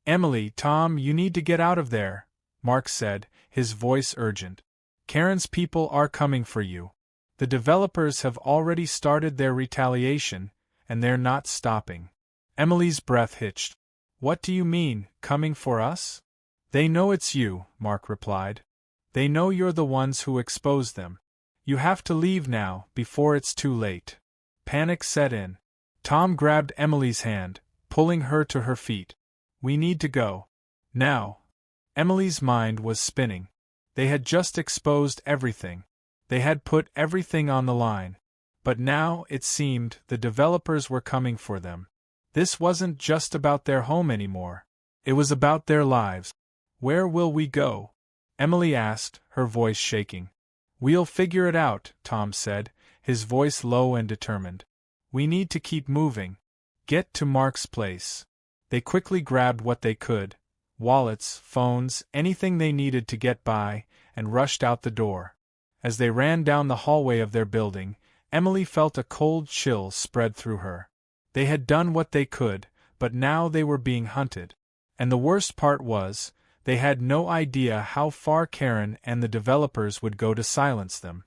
Speaker 1: "Emily, Tom, you need to get out of there," Mark said, his voice urgent. "Karen's people are coming for you. The developers have already started their retaliation, and they're not stopping." Emily's breath hitched. "What do you mean, coming for us?" "They know it's you," Mark replied. "They know you're the ones who exposed them. You have to leave now, before it's too late." Panic set in. Tom grabbed Emily's hand, pulling her to her feet. "We need to go. Now." Emily's mind was spinning. They had just exposed everything. They had put everything on the line. But now, it seemed, the developers were coming for them. This wasn't just about their home anymore. It was about their lives. "Where will we go?" Emily asked, her voice shaking. "We'll figure it out," Tom said, his voice low and determined. "We need to keep moving. Get to Mark's place." They quickly grabbed what they could, wallets, phones, anything they needed to get by, and rushed out the door. As they ran down the hallway of their building, Emily felt a cold chill spread through her. They had done what they could, but now they were being hunted. And the worst part was, they had no idea how far Karen and the developers would go to silence them.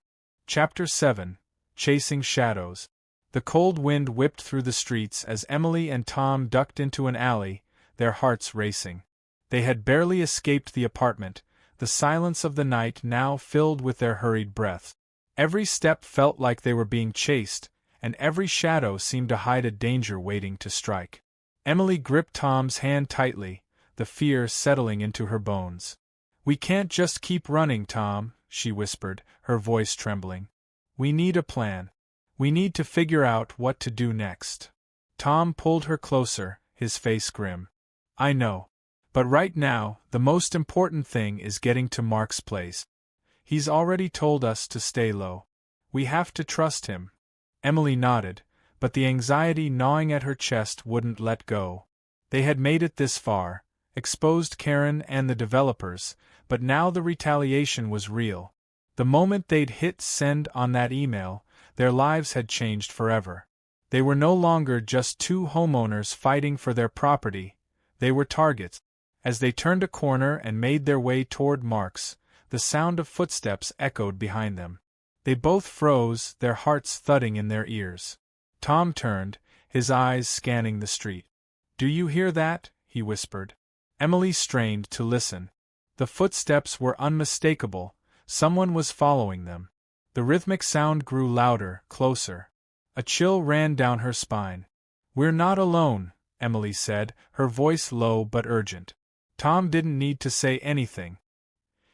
Speaker 1: Chapter 7: Chasing Shadows. The cold wind whipped through the streets as Emily and Tom ducked into an alley, their hearts racing. They had barely escaped the apartment, the silence of the night now filled with their hurried breaths. Every step felt like they were being chased, and every shadow seemed to hide a danger waiting to strike. Emily gripped Tom's hand tightly, the fear settling into her bones. "We can't just keep running, Tom," she whispered, her voice trembling. "We need a plan. We need to figure out what to do next." Tom pulled her closer, his face grim. "I know. But right now, the most important thing is getting to Mark's place. He's already told us to stay low. We have to trust him." Emily nodded, but the anxiety gnawing at her chest wouldn't let go. They had made it this far, exposed Karen and the developers, but now the retaliation was real. The moment they'd hit send on that email, their lives had changed forever. They were no longer just two homeowners fighting for their property, they were targets. As they turned a corner and made their way toward Mark's, the sound of footsteps echoed behind them. They both froze, their hearts thudding in their ears. Tom turned, his eyes scanning the street. "Do you hear that?" he whispered. Emily strained to listen. The footsteps were unmistakable, someone was following them. The rhythmic sound grew louder, closer. A chill ran down her spine. "We're not alone," Emily said, her voice low but urgent. Tom didn't need to say anything.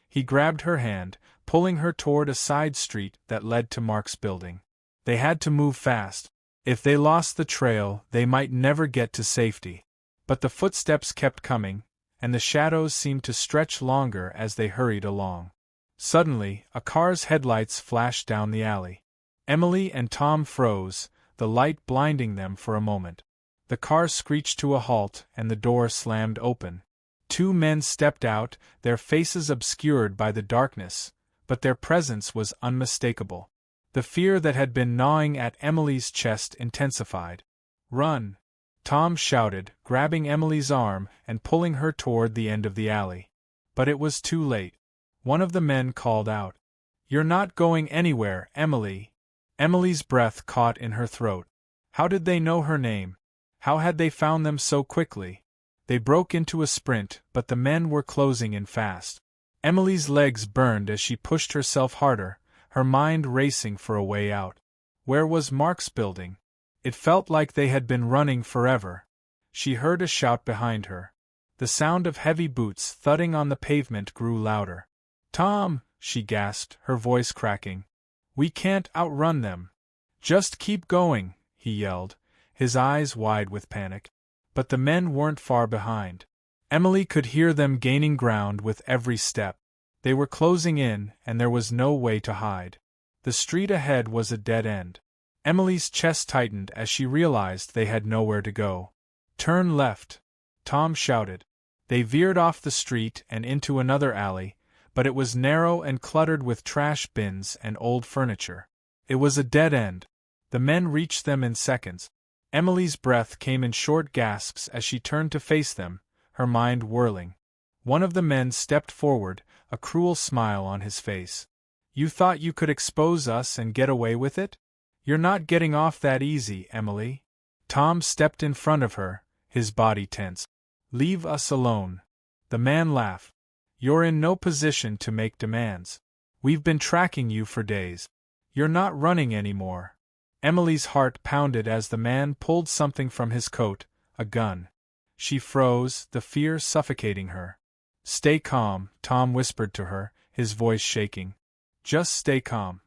Speaker 1: He grabbed her hand, pulling her toward a side street that led to Mark's building. They had to move fast. If they lost the trail, they might never get to safety. But the footsteps kept coming, and the shadows seemed to stretch longer as they hurried along. Suddenly, a car's headlights flashed down the alley. Emily and Tom froze, the light blinding them for a moment. The car screeched to a halt and the door slammed open. Two men stepped out, their faces obscured by the darkness, but their presence was unmistakable. The fear that had been gnawing at Emily's chest intensified. "Run!" Tom shouted, grabbing Emily's arm and pulling her toward the end of the alley. But it was too late. One of the men called out, "You're not going anywhere, Emily." Emily's breath caught in her throat. How did they know her name? How had they found them so quickly? They broke into a sprint, but the men were closing in fast. Emily's legs burned as she pushed herself harder, her mind racing for a way out. Where was Mark's building? It felt like they had been running forever. She heard a shout behind her. The sound of heavy boots thudding on the pavement grew louder. "Tom!" she gasped, her voice cracking. "We can't outrun them." "Just keep going," he yelled, his eyes wide with panic. But the men weren't far behind. Emily could hear them gaining ground with every step. They were closing in, and there was no way to hide. The street ahead was a dead end. Emily's chest tightened as she realized they had nowhere to go. "Turn left," Tom shouted. They veered off the street and into another alley, but it was narrow and cluttered with trash bins and old furniture. It was a dead end. The men reached them in seconds. Emily's breath came in short gasps as she turned to face them, her mind whirling. One of the men stepped forward, a cruel smile on his face. "You thought you could expose us and get away with it? You're not getting off that easy, Emily." Tom stepped in front of her, his body tense. "Leave us alone." The man laughed. "You're in no position to make demands. We've been tracking you for days. You're not running anymore." Emily's heart pounded as the man pulled something from his coat, a gun. She froze, the fear suffocating her. "Stay calm," Tom whispered to her, his voice shaking. "Just stay calm."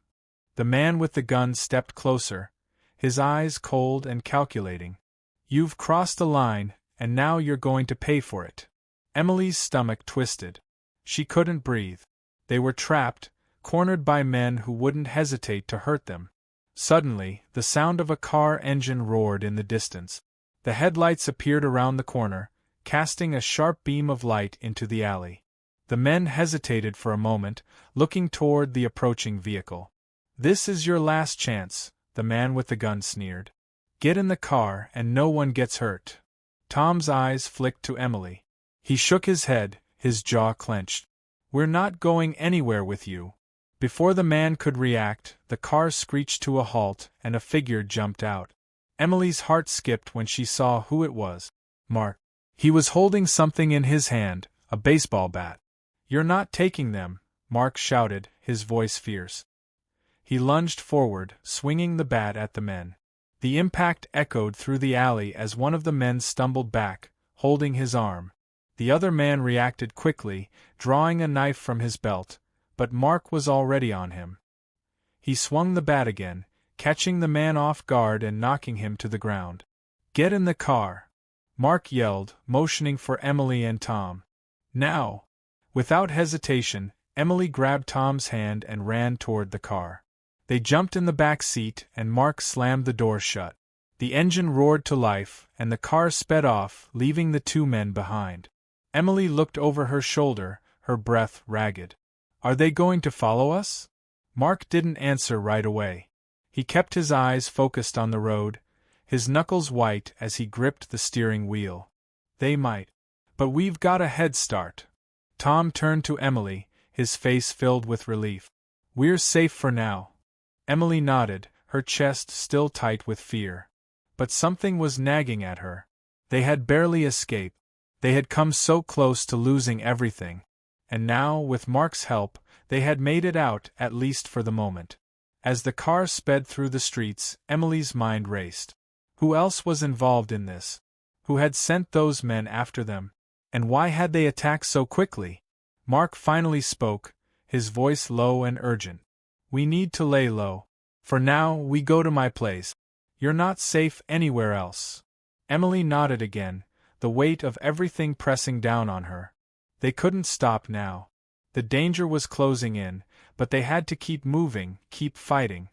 Speaker 1: The man with the gun stepped closer, his eyes cold and calculating. "You've crossed a line, and now you're going to pay for it." Emily's stomach twisted. She couldn't breathe. They were trapped, cornered by men who wouldn't hesitate to hurt them. Suddenly, the sound of a car engine roared in the distance. The headlights appeared around the corner, casting a sharp beam of light into the alley. The men hesitated for a moment, looking toward the approaching vehicle. "This is your last chance," the man with the gun sneered. "Get in the car and no one gets hurt." Tom's eyes flicked to Emily. He shook his head, his jaw clenched. "We're not going anywhere with you." Before the man could react, the car screeched to a halt and a figure jumped out. Emily's heart skipped when she saw who it was. Mark. He was holding something in his hand, a baseball bat. "You're not taking them," Mark shouted, his voice fierce. He lunged forward, swinging the bat at the men. The impact echoed through the alley as one of the men stumbled back, holding his arm. The other man reacted quickly, drawing a knife from his belt, but Mark was already on him. He swung the bat again, catching the man off guard and knocking him to the ground. "Get in the car!" Mark yelled, motioning for Emily and Tom. "Now!" Without hesitation, Emily grabbed Tom's hand and ran toward the car. They jumped in the back seat and Mark slammed the door shut. The engine roared to life, and the car sped off, leaving the two men behind. Emily looked over her shoulder, her breath ragged. "Are they going to follow us?" Mark didn't answer right away. He kept his eyes focused on the road, his knuckles white as he gripped the steering wheel. "They might. But we've got a head start." Tom turned to Emily, his face filled with relief. "We're safe for now." Emily nodded, her chest still tight with fear. But something was nagging at her. They had barely escaped. They had come so close to losing everything. And now, with Mark's help, they had made it out, at least for the moment. As the car sped through the streets, Emily's mind raced. Who else was involved in this? Who had sent those men after them? And why had they attacked so quickly? Mark finally spoke, his voice low and urgent. "We need to lay low. For now, we go to my place. You're not safe anywhere else." Emily nodded again, the weight of everything pressing down on her. They couldn't stop now. The danger was closing in, but they had to keep moving, keep fighting.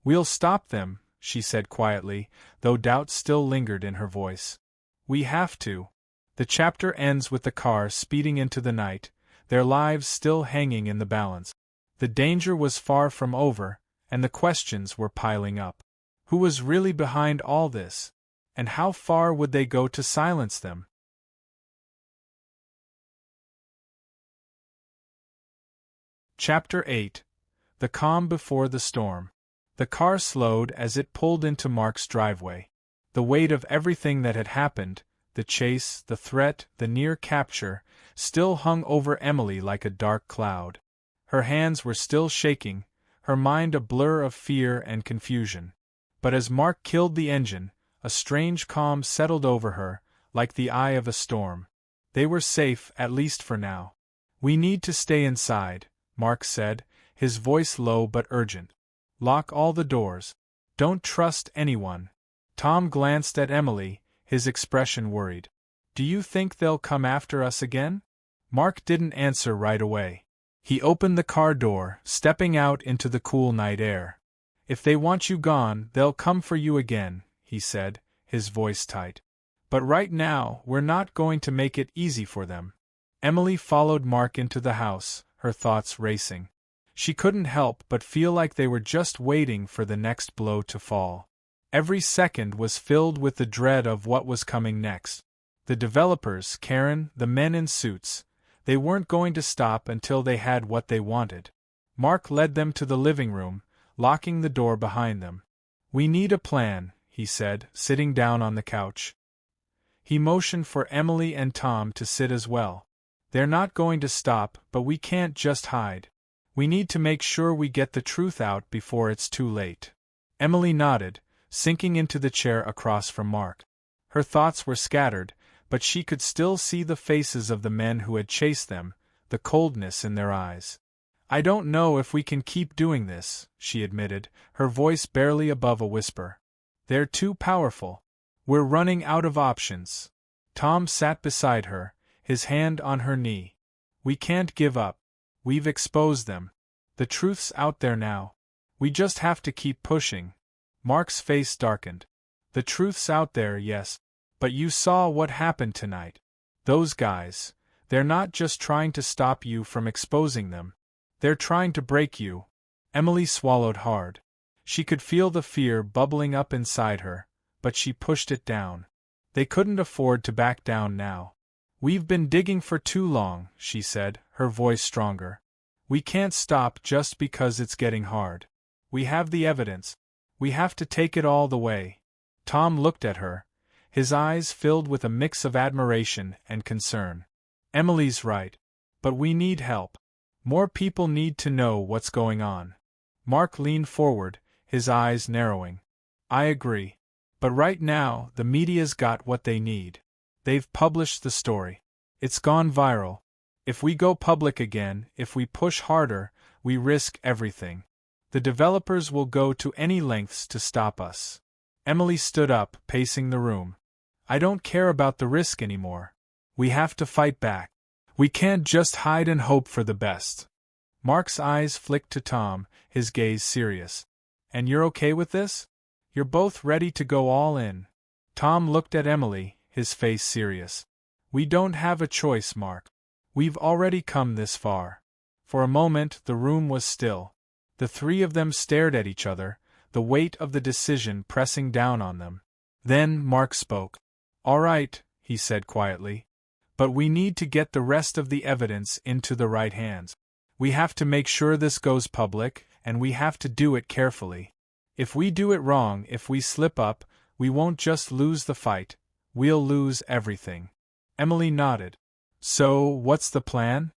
Speaker 1: "We'll stop them," she said quietly, though doubt still lingered in her voice. "We have to." The chapter ends with the car speeding into the night, their lives still hanging in the balance. The danger was far from over, and the questions were piling up. Who was really behind all this? And how far would they go to silence them? Chapter 8. The Calm Before the Storm. The car slowed as it pulled into Mark's driveway. The weight of everything that had happened, the chase, the threat, the near capture, still hung over Emily like a dark cloud. Her hands were still shaking, her mind a blur of fear and confusion. But as Mark killed the engine, a strange calm settled over her, like the eye of a storm. They were safe, at least for now. "We need to stay inside," Mark said, his voice low but urgent. "Lock all the doors. Don't trust anyone." Tom glanced at Emily, his expression worried. "Do you think they'll come after us again?" Mark didn't answer right away. He opened the car door, stepping out into the cool night air. "If they want you gone, they'll come for you again," he said, his voice tight. "But right now, we're not going to make it easy for them." Emily followed Mark into the house, her thoughts racing. She couldn't help but feel like they were just waiting for the next blow to fall. Every second was filled with the dread of what was coming next. The developers, Karen, the men in suits, they weren't going to stop until they had what they wanted. Mark led them to the living room, locking the door behind them. "We need a plan," he said, sitting down on the couch. He motioned for Emily and Tom to sit as well. "They're not going to stop, but we can't just hide. We need to make sure we get the truth out before it's too late." Emily nodded, sinking into the chair across from Mark. Her thoughts were scattered, but she could still see the faces of the men who had chased them, the coldness in their eyes. "I don't know if we can keep doing this," she admitted, her voice barely above a whisper. "They're too powerful. We're running out of options." Tom sat beside her, his hand on her knee. "We can't give up. We've exposed them. The truth's out there now. We just have to keep pushing." Mark's face darkened. The truth's out there, yes. But you saw what happened tonight. Those guys, they're not just trying to stop you from exposing them. They're trying to break you. Emily swallowed hard. She could feel the fear bubbling up inside her, but she pushed it down. They couldn't afford to back down now. We've been digging for too long, she said, her voice stronger. We can't stop just because it's getting hard. We have the evidence. We have to take it all the way. Tom looked at her, his eyes filled with a mix of admiration and concern. Emily's right. But we need help. More people need to know what's going on. Mark leaned forward, his eyes narrowing. I agree. But right now, the media's got what they need. They've published the story. It's gone viral. If we go public again, if we push harder, we risk everything. The developers will go to any lengths to stop us. Emily stood up, pacing the room. I don't care about the risk anymore. We have to fight back. We can't just hide and hope for the best. Mark's eyes flicked to Tom, his gaze serious. And you're okay with this? You're both ready to go all in. Tom looked at Emily, his face serious. We don't have a choice, Mark. We've already come this far. For a moment the room was still. The three of them stared at each other, the weight of the decision pressing down on them. Then Mark spoke. All right, he said quietly. But we need to get the rest of the evidence into the right hands. We have to make sure this goes public, and we have to do it carefully. If we do it wrong, if we slip up, we won't just lose the fight, we'll lose everything. Emily nodded. So, what's the plan?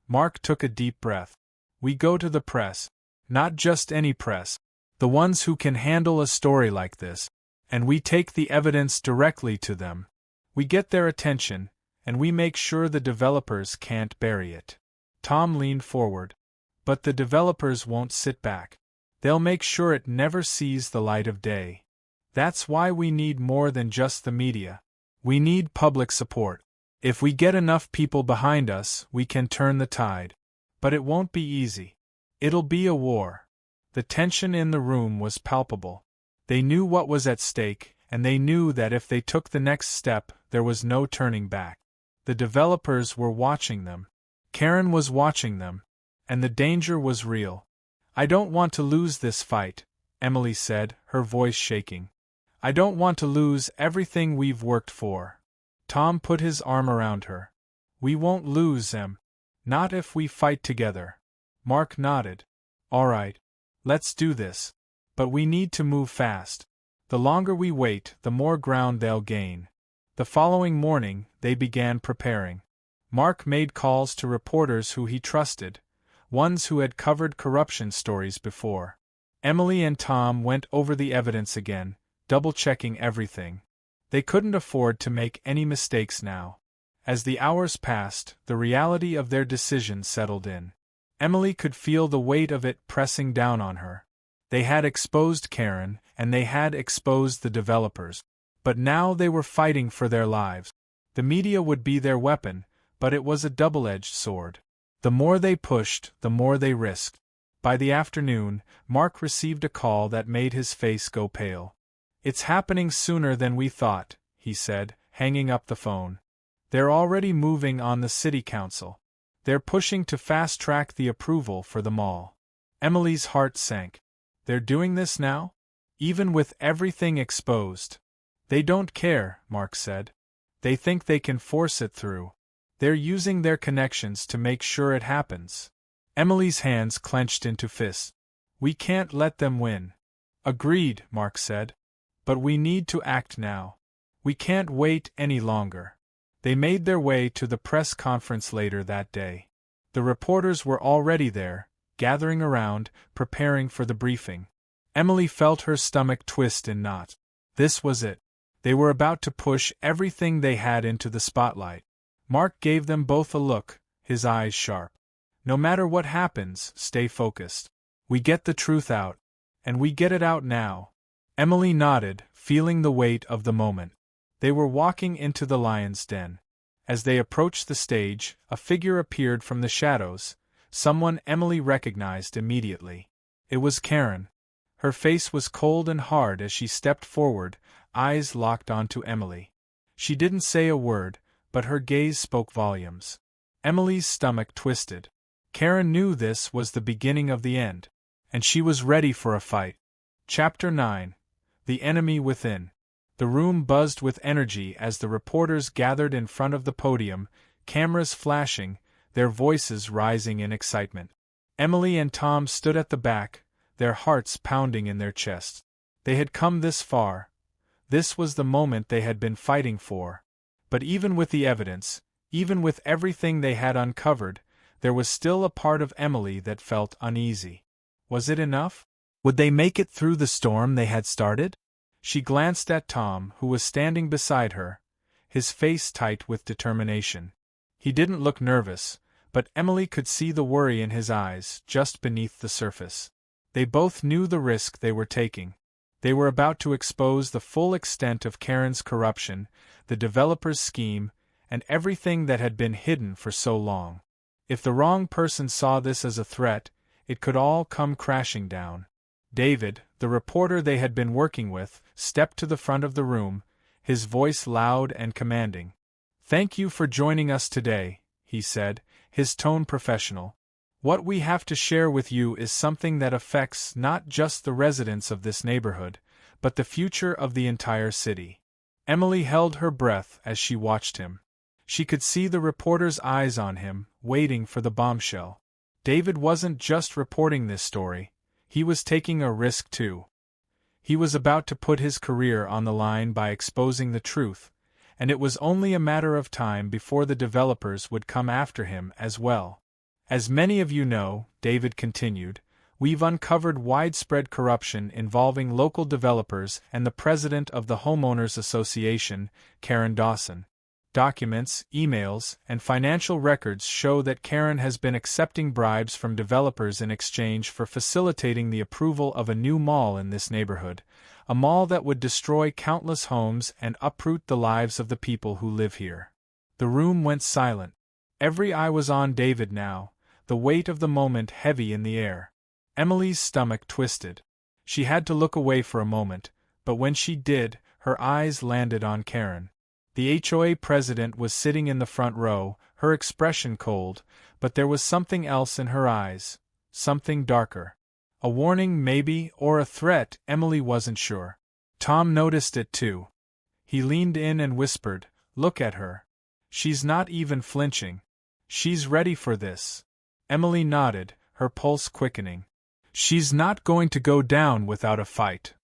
Speaker 1: Mark took a deep breath. We go to the press. Not just any press. The ones who can handle a story like this. And we take the evidence directly to them. We get their attention, and we make sure the developers can't bury it. Tom leaned forward. But the developers won't sit back. They'll make sure it never sees the light of day. That's why we need more than just the media. We need public support. If we get enough people behind us, we can turn the tide. But it won't be easy. It'll be a war. The tension in the room was palpable. They knew what was at stake, and they knew that if they took the next step, there was no turning back. The developers were watching them. Karen was watching them. And the danger was real. I don't want to lose this fight, Emily said, her voice shaking. I don't want to lose everything we've worked for. Tom put his arm around her. We won't lose, Em. Not if we fight together. Mark nodded. All right. Let's do this. But we need to move fast. The longer we wait, the more ground they'll gain. The following morning, they began preparing. Mark made calls to reporters who he trusted, ones who had covered corruption stories before. Emily and Tom went over the evidence again, double-checking everything. They couldn't afford to make any mistakes now. As the hours passed, the reality of their decision settled in. Emily could feel the weight of it pressing down on her. They had exposed Karen, and they had exposed the developers. But now they were fighting for their lives. The media would be their weapon, but it was a double-edged sword. The more they pushed, the more they risked. By the afternoon, Mark received a call that made his face go pale. It's happening sooner than we thought, he said, hanging up the phone. They're already moving on the city council. They're pushing to fast-track the approval for the mall. Emily's heart sank. They're doing this now? Even with everything exposed? They don't care, Mark said. They think they can force it through. They're using their connections to make sure it happens. Emily's hands clenched into fists. We can't let them win. Agreed, Mark said. But we need to act now. We can't wait any longer. They made their way to the press conference later that day. The reporters were already there, gathering around, preparing for the briefing. Emily felt her stomach twist in knots. This was it. They were about to push everything they had into the spotlight. Mark gave them both a look, his eyes sharp. No matter what happens, stay focused. We get the truth out. And we get it out now. Emily nodded, feeling the weight of the moment. They were walking into the lion's den. As they approached the stage, a figure appeared from the shadows, someone Emily recognized immediately. It was Karen. Her face was cold and hard as she stepped forward, eyes locked onto Emily. She didn't say a word, but her gaze spoke volumes. Emily's stomach twisted. Karen knew this was the beginning of the end, and she was ready for a fight. Chapter 9. The Enemy Within. The room buzzed with energy as the reporters gathered in front of the podium, cameras flashing, their voices rising in excitement. Emily and Tom stood at the back, their hearts pounding in their chests. They had come this far. This was the moment they had been fighting for. But even with the evidence, even with everything they had uncovered, there was still a part of Emily that felt uneasy. Was it enough? Would they make it through the storm they had started? She glanced at Tom, who was standing beside her, his face tight with determination. He didn't look nervous, but Emily could see the worry in his eyes, just beneath the surface. They both knew the risk they were taking. They were about to expose the full extent of Karen's corruption, the developer's scheme, and everything that had been hidden for so long. If the wrong person saw this as a threat, it could all come crashing down. David, the reporter they had been working with, stepped to the front of the room, his voice loud and commanding. "Thank you for joining us today," he said, his tone professional. "What we have to share with you is something that affects not just the residents of this neighborhood, but the future of the entire city." Emily held her breath as she watched him. She could see the reporter's eyes on him, waiting for the bombshell. David wasn't just reporting this story, he was taking a risk too. He was about to put his career on the line by exposing the truth, and it was only a matter of time before the developers would come after him as well. "As many of you know," David continued, "we've uncovered widespread corruption involving local developers and the president of the Homeowners Association, Karen Dawson. Documents, emails, and financial records show that Karen has been accepting bribes from developers in exchange for facilitating the approval of a new mall in this neighborhood, a mall that would destroy countless homes and uproot the lives of the people who live here." The room went silent. Every eye was on David now, the weight of the moment heavy in the air. Emily's stomach twisted. She had to look away for a moment, but when she did, her eyes landed on Karen. The HOA president was sitting in the front row, her expression cold, but there was something else in her eyes, something darker. A warning maybe, or a threat, Emily wasn't sure. Tom noticed it too. He leaned in and whispered, "Look at her. She's not even flinching. She's ready for this." Emily nodded, her pulse quickening. "She's not going to go down without a fight."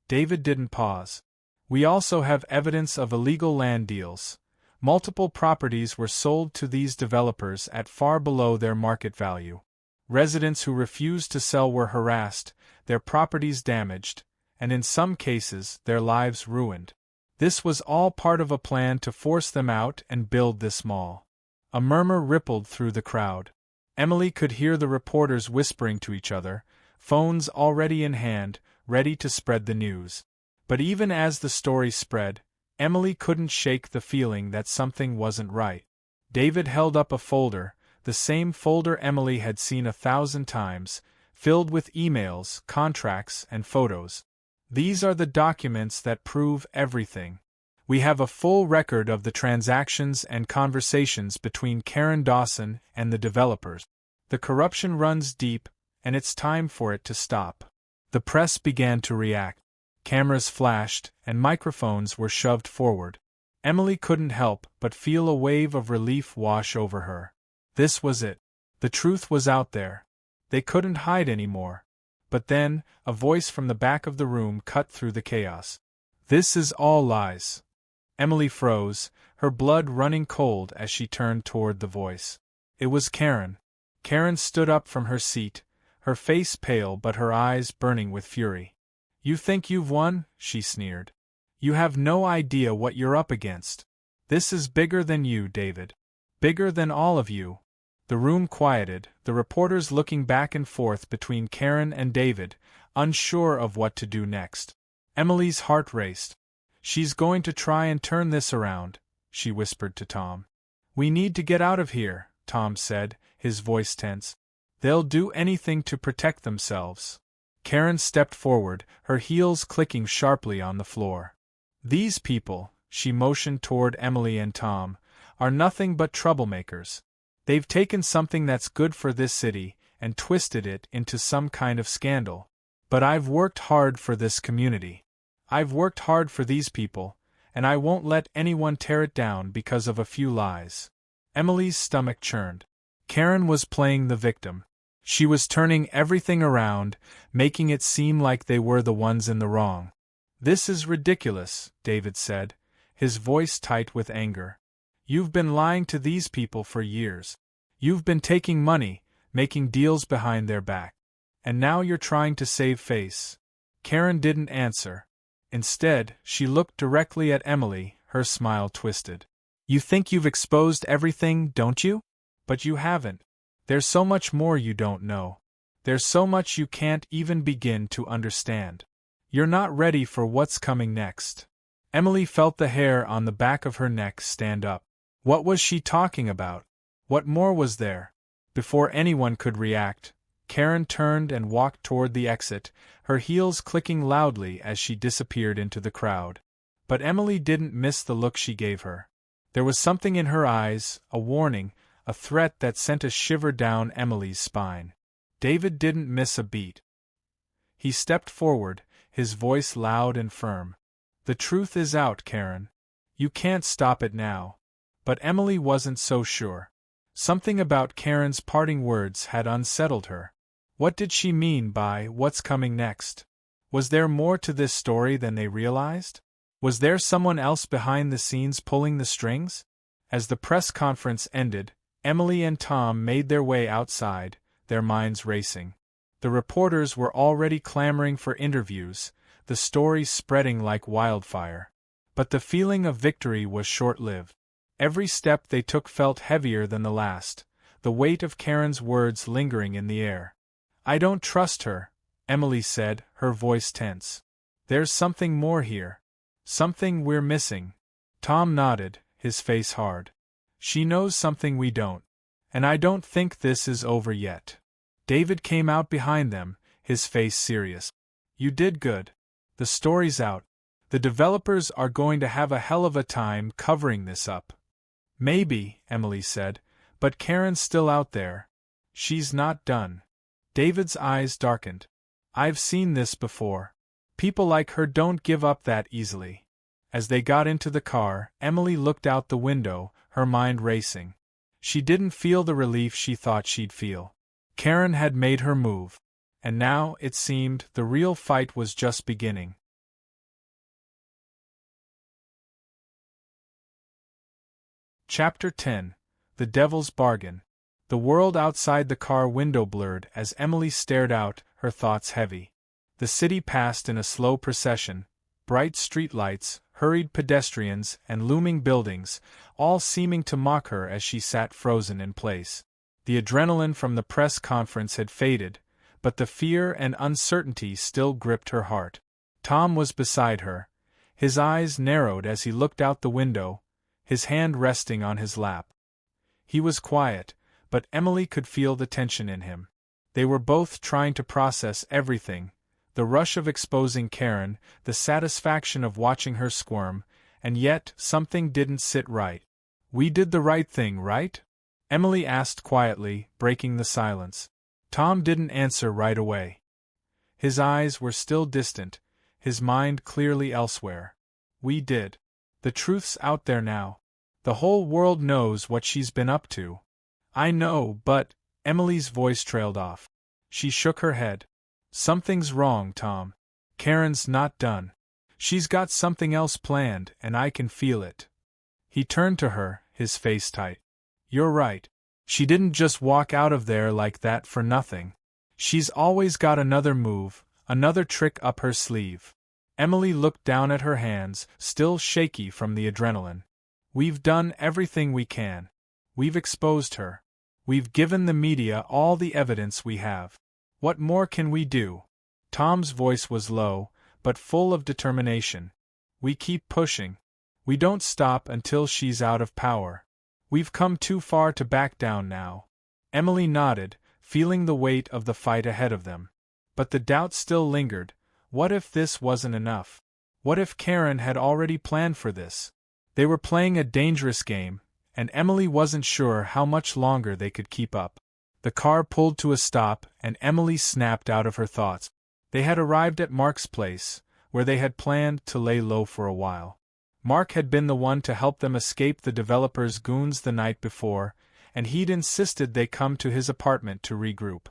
Speaker 1: David didn't pause. "We also have evidence of illegal land deals. Multiple properties were sold to these developers at far below their market value. Residents who refused to sell were harassed, their properties damaged, and in some cases their lives ruined. This was all part of a plan to force them out and build this mall." A murmur rippled through the crowd. Emily could hear the reporters whispering to each other, phones already in hand, ready to spread the news. But even as the story spread, Emily couldn't shake the feeling that something wasn't right. David held up a folder, the same folder Emily had seen 1,000 times, filled with emails, contracts, and photos. "These are the documents that prove everything. We have a full record of the transactions and conversations between Karen Dawson and the developers. The corruption runs deep, and it's time for it to stop." The press began to react. Cameras flashed, and microphones were shoved forward. Emily couldn't help but feel a wave of relief wash over her. This was it. The truth was out there. They couldn't hide anymore. But then, a voice from the back of the room cut through the chaos. "This is all lies." Emily froze, her blood running cold as she turned toward the voice. It was Karen. Karen stood up from her seat, her face pale but her eyes burning with fury. "You think you've won?" she sneered. "You have no idea what you're up against. This is bigger than you, David. Bigger than all of you." The room quieted, the reporters looking back and forth between Karen and David, unsure of what to do next. Emily's heart raced. "She's going to try and turn this around," she whispered to Tom. "We need to get out of here," Tom said, his voice tense. "They'll do anything to protect themselves." Karen stepped forward, her heels clicking sharply on the floor. These people, she motioned toward Emily and Tom, are nothing but troublemakers. They've taken something that's good for this city and twisted it into some kind of scandal. But I've worked hard for this community. I've worked hard for these people, and I won't let anyone tear it down because of a few lies. Emily's stomach churned. Karen was playing the victim. She was turning everything around, making it seem like they were the ones in the wrong. This is ridiculous, David said, his voice tight with anger. You've been lying to these people for years. You've been taking money, making deals behind their back. And now you're trying to save face. Karen didn't answer. Instead, she looked directly at Emily, her smile twisted. You think you've exposed everything, don't you? But you haven't. There's so much more you don't know. There's so much you can't even begin to understand. You're not ready for what's coming next. Emily felt the hair on the back of her neck stand up. What was she talking about? What more was there? Before anyone could react, Karen turned and walked toward the exit, her heels clicking loudly as she disappeared into the crowd. But Emily didn't miss the look she gave her. There was something in her eyes, a warning, a threat that sent a shiver down Emily's spine. David didn't miss a beat. He stepped forward, his voice loud and firm. The truth is out, Karen. You can't stop it now. But Emily wasn't so sure. Something about Karen's parting words had unsettled her. What did she mean by what's coming next? Was there more to this story than they realized? Was there someone else behind the scenes pulling the strings? As the press conference ended, Emily and Tom made their way outside, their minds racing. The reporters were already clamoring for interviews, the story spreading like wildfire. But the feeling of victory was short-lived. Every step they took felt heavier than the last, the weight of Karen's words lingering in the air. I don't trust her, Emily said, her voice tense. There's something more here. Something we're missing. Tom nodded, his face hard. She knows something we don't. And I don't think this is over yet. David came out behind them, his face serious. You did good. The story's out. The developers are going to have a hell of a time covering this up. Maybe, Emily said, but Karen's still out there. She's not done. David's eyes darkened. I've seen this before. People like her don't give up that easily. As they got into the car, Emily looked out the window, her mind racing. She didn't feel the relief she thought she'd feel. Karen had made her move. And now, it seemed, the real fight was just beginning. Chapter 10. The Devil's Bargain. The world outside the car window blurred as Emily stared out, her thoughts heavy. The city passed in a slow procession, bright streetlights, hurried pedestrians, and looming buildings, all seeming to mock her as she sat frozen in place. The adrenaline from the press conference had faded, but the fear and uncertainty still gripped her heart. Tom was beside her. His eyes narrowed as he looked out the window, his hand resting on his lap. He was quiet, but Emily could feel the tension in him. They were both trying to process everything, the rush of exposing Karen, the satisfaction of watching her squirm, and yet something didn't sit right. We did the right thing, right? Emily asked quietly, breaking the silence. Tom didn't answer right away. His eyes were still distant, his mind clearly elsewhere. We did. The truth's out there now. The whole world knows what she's been up to. I know, but... Emily's voice trailed off. She shook her head. Something's wrong, Tom. Karen's not done. She's got something else planned, and I can feel it. He turned to her, his face tight. You're right. She didn't just walk out of there like that for nothing. She's always got another move, another trick up her sleeve. Emily looked down at her hands, still shaky from the adrenaline. We've done everything we can. We've exposed her. We've given the media all the evidence we have. What more can we do? Tom's voice was low, but full of determination. We keep pushing. We don't stop until she's out of power. We've come too far to back down now. Emily nodded, feeling the weight of the fight ahead of them. But the doubt still lingered. What if this wasn't enough? What if Karen had already planned for this? They were playing a dangerous game, and Emily wasn't sure how much longer they could keep up. The car pulled to a stop, and Emily snapped out of her thoughts. They had arrived at Mark's place, where they had planned to lay low for a while. Mark had been the one to help them escape the developers' goons the night before, and he'd insisted they come to his apartment to regroup.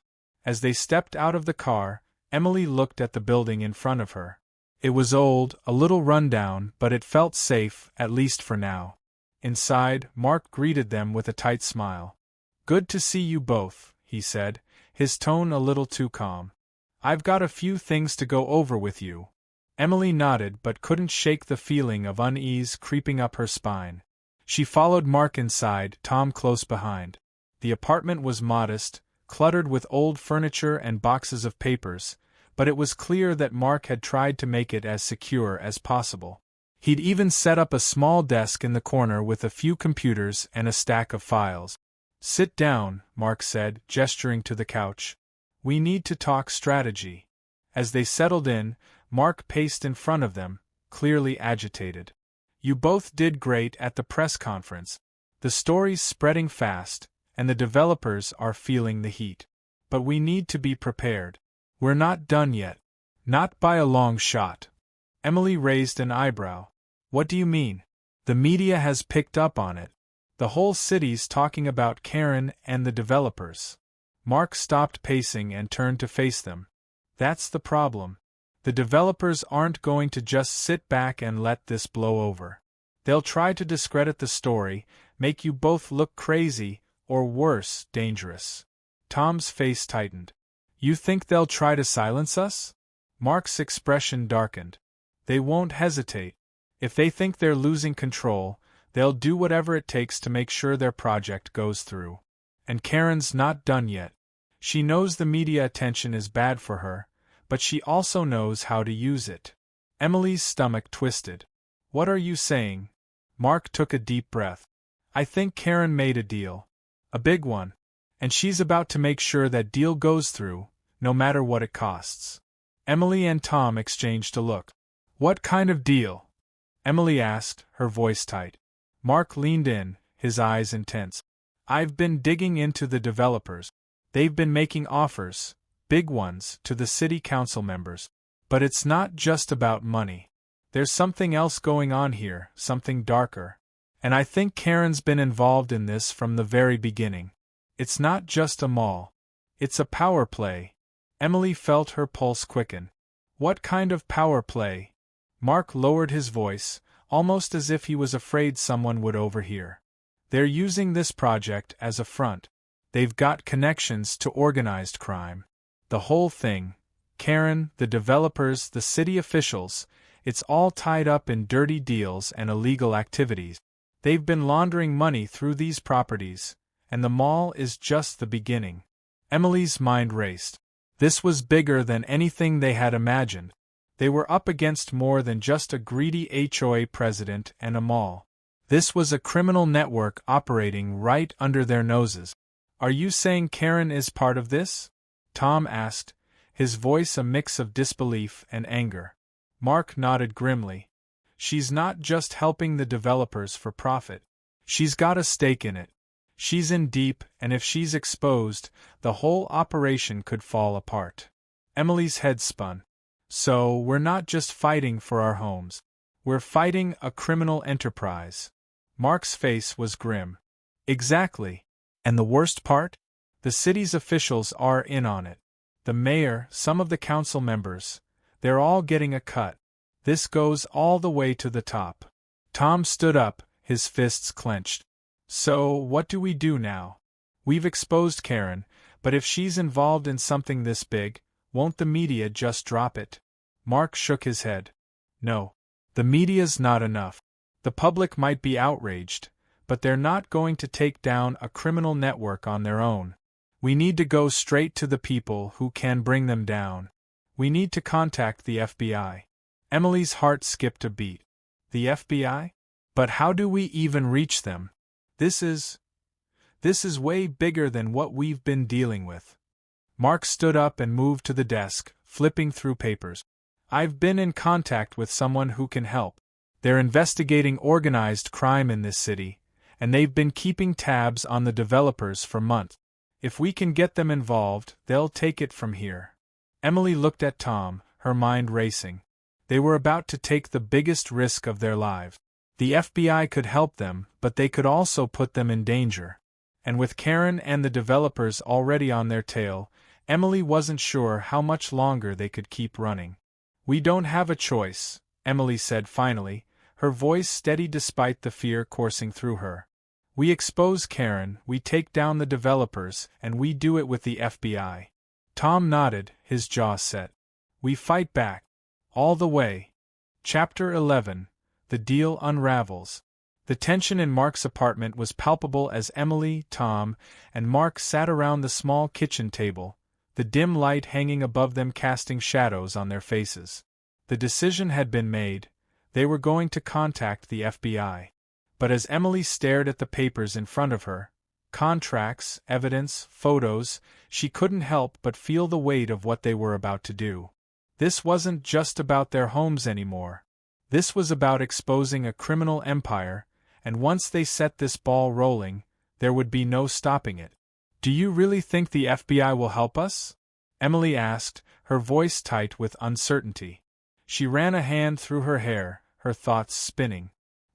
Speaker 1: As they stepped out of the car, Emily looked at the building in front of her. It was old, a little run-down, but it felt safe, at least for now. Inside, Mark greeted them with a tight smile. "Good to see you both," he said, his tone a little too calm. "I've got a few things to go over with you." Emily nodded but couldn't shake the feeling of unease creeping up her spine. She followed Mark inside, Tom close behind. The apartment was modest, cluttered with old furniture and boxes of papers, but it was clear that Mark had tried to make it as secure as possible. He'd even set up a small desk in the corner with a few computers and a stack of files. "Sit down," Mark said, gesturing to the couch. "We need to talk strategy." As they settled in, Mark paced in front of them, clearly agitated. "You both did great at the press conference. The story's spreading fast, and the developers are feeling the heat. But we need to be prepared. We're not done yet. Not by a long shot." Emily raised an eyebrow. "What do you mean?" "The media has picked up on it. The whole city's talking about Karen and the developers." Mark stopped pacing and turned to face them. "That's the problem. The developers aren't going to just sit back and let this blow over. They'll try to discredit the story, make you both look crazy, or worse, dangerous." Tom's face tightened. "You think they'll try to silence us?" Mark's expression darkened. "They won't hesitate. If they think they're losing control, they'll do whatever it takes to make sure their project goes through. And Karen's not done yet. She knows the media attention is bad for her, but she also knows how to use it." Emily's stomach twisted. "What are you saying?" Mark took a deep breath. "I think Karen made a deal. A big one. And she's about to make sure that deal goes through, no matter what it costs." Emily and Tom exchanged a look. "What kind of deal?" Emily asked, her voice tight. Mark leaned in, his eyes intense. "I've been digging into the developers. They've been making offers, big ones, to the city council members. But it's not just about money. There's something else going on here, something darker. And I think Karen's been involved in this from the very beginning. It's not just a mall. It's a power play." Emily felt her pulse quicken. "What kind of power play?" Mark lowered his voice, almost as if he was afraid someone would overhear. "They're using this project as a front. They've got connections to organized crime. The whole thing, Karen, the developers, the city officials, it's all tied up in dirty deals and illegal activities. They've been laundering money through these properties, and the mall is just the beginning." Emily's mind raced. This was bigger than anything they had imagined. They were up against more than just a greedy HOA president and a mall. This was a criminal network operating right under their noses. "Are you saying Karen is part of this?" Tom asked, his voice a mix of disbelief and anger. Mark nodded grimly. "She's not just helping the developers for profit. She's got a stake in it. She's in deep, and if she's exposed, the whole operation could fall apart." Emily's head spun. "So, we're not just fighting for our homes. We're fighting a criminal enterprise." Mark's face was grim. "Exactly. And the worst part? The city's officials are in on it. The mayor, some of the council members, they're all getting a cut. This goes all the way to the top." Tom stood up, his fists clenched. "So, what do we do now? We've exposed Karen, but if she's involved in something this big, won't the media just drop it?" Mark shook his head. "No. The media's not enough. The public might be outraged, but they're not going to take down a criminal network on their own. We need to go straight to the people who can bring them down. We need to contact the FBI." Emily's heart skipped a beat. "The FBI? But how do we even reach them? This is way bigger than what we've been dealing with." Mark stood up and moved to the desk, flipping through papers. I've been in contact with someone who can help. They're investigating organized crime in this city, and they've been keeping tabs on the developers for months. If we can get them involved, they'll take it from here. Emily looked at Tom, her mind racing. They were about to take the biggest risk of their lives. The FBI could help them, but they could also put them in danger. And with Karen and the developers already on their tail, Emily wasn't sure how much longer they could keep running. We don't have a choice, Emily said finally, her voice steady despite the fear coursing through her. We expose Karen, we take down the developers, and we do it with the FBI. Tom nodded, his jaw set. We fight back. All the way. Chapter 11. The Deal Unravels. The tension in Mark's apartment was palpable as Emily, Tom, and Mark sat around the small kitchen table, the dim light hanging above them casting shadows on their faces. The decision had been made. They were going to contact the FBI. But as Emily stared at the papers in front of her, contracts, evidence, photos, she couldn't help but feel the weight of what they were about to do. This wasn't just about their homes anymore. This was about exposing a criminal empire, and once they set this ball rolling, there would be no stopping it. Do you really think the FBI will help us? Emily asked, her voice tight with uncertainty. She ran a hand through her hair, her thoughts spinning.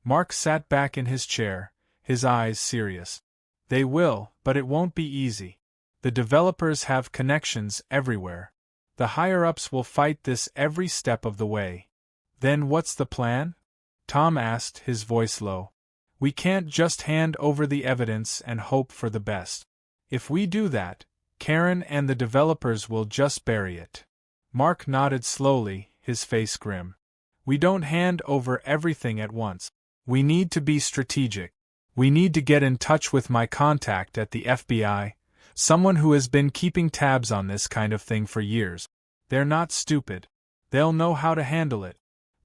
Speaker 1: Mark sat back in his chair, his eyes serious. They will, but it won't be easy. The developers have connections everywhere. The higher-ups will fight this every step of the way. Then what's the plan? Tom asked, his voice low. We can't just hand over the evidence and hope for the best. If we do that, Karen and the developers will just bury it. Mark nodded slowly, his face grim. We don't hand over everything at once. We need to be strategic. We need to get in touch with my contact at the FBI, someone who has been keeping tabs on this kind of thing for years. They're not stupid. They'll know how to handle it.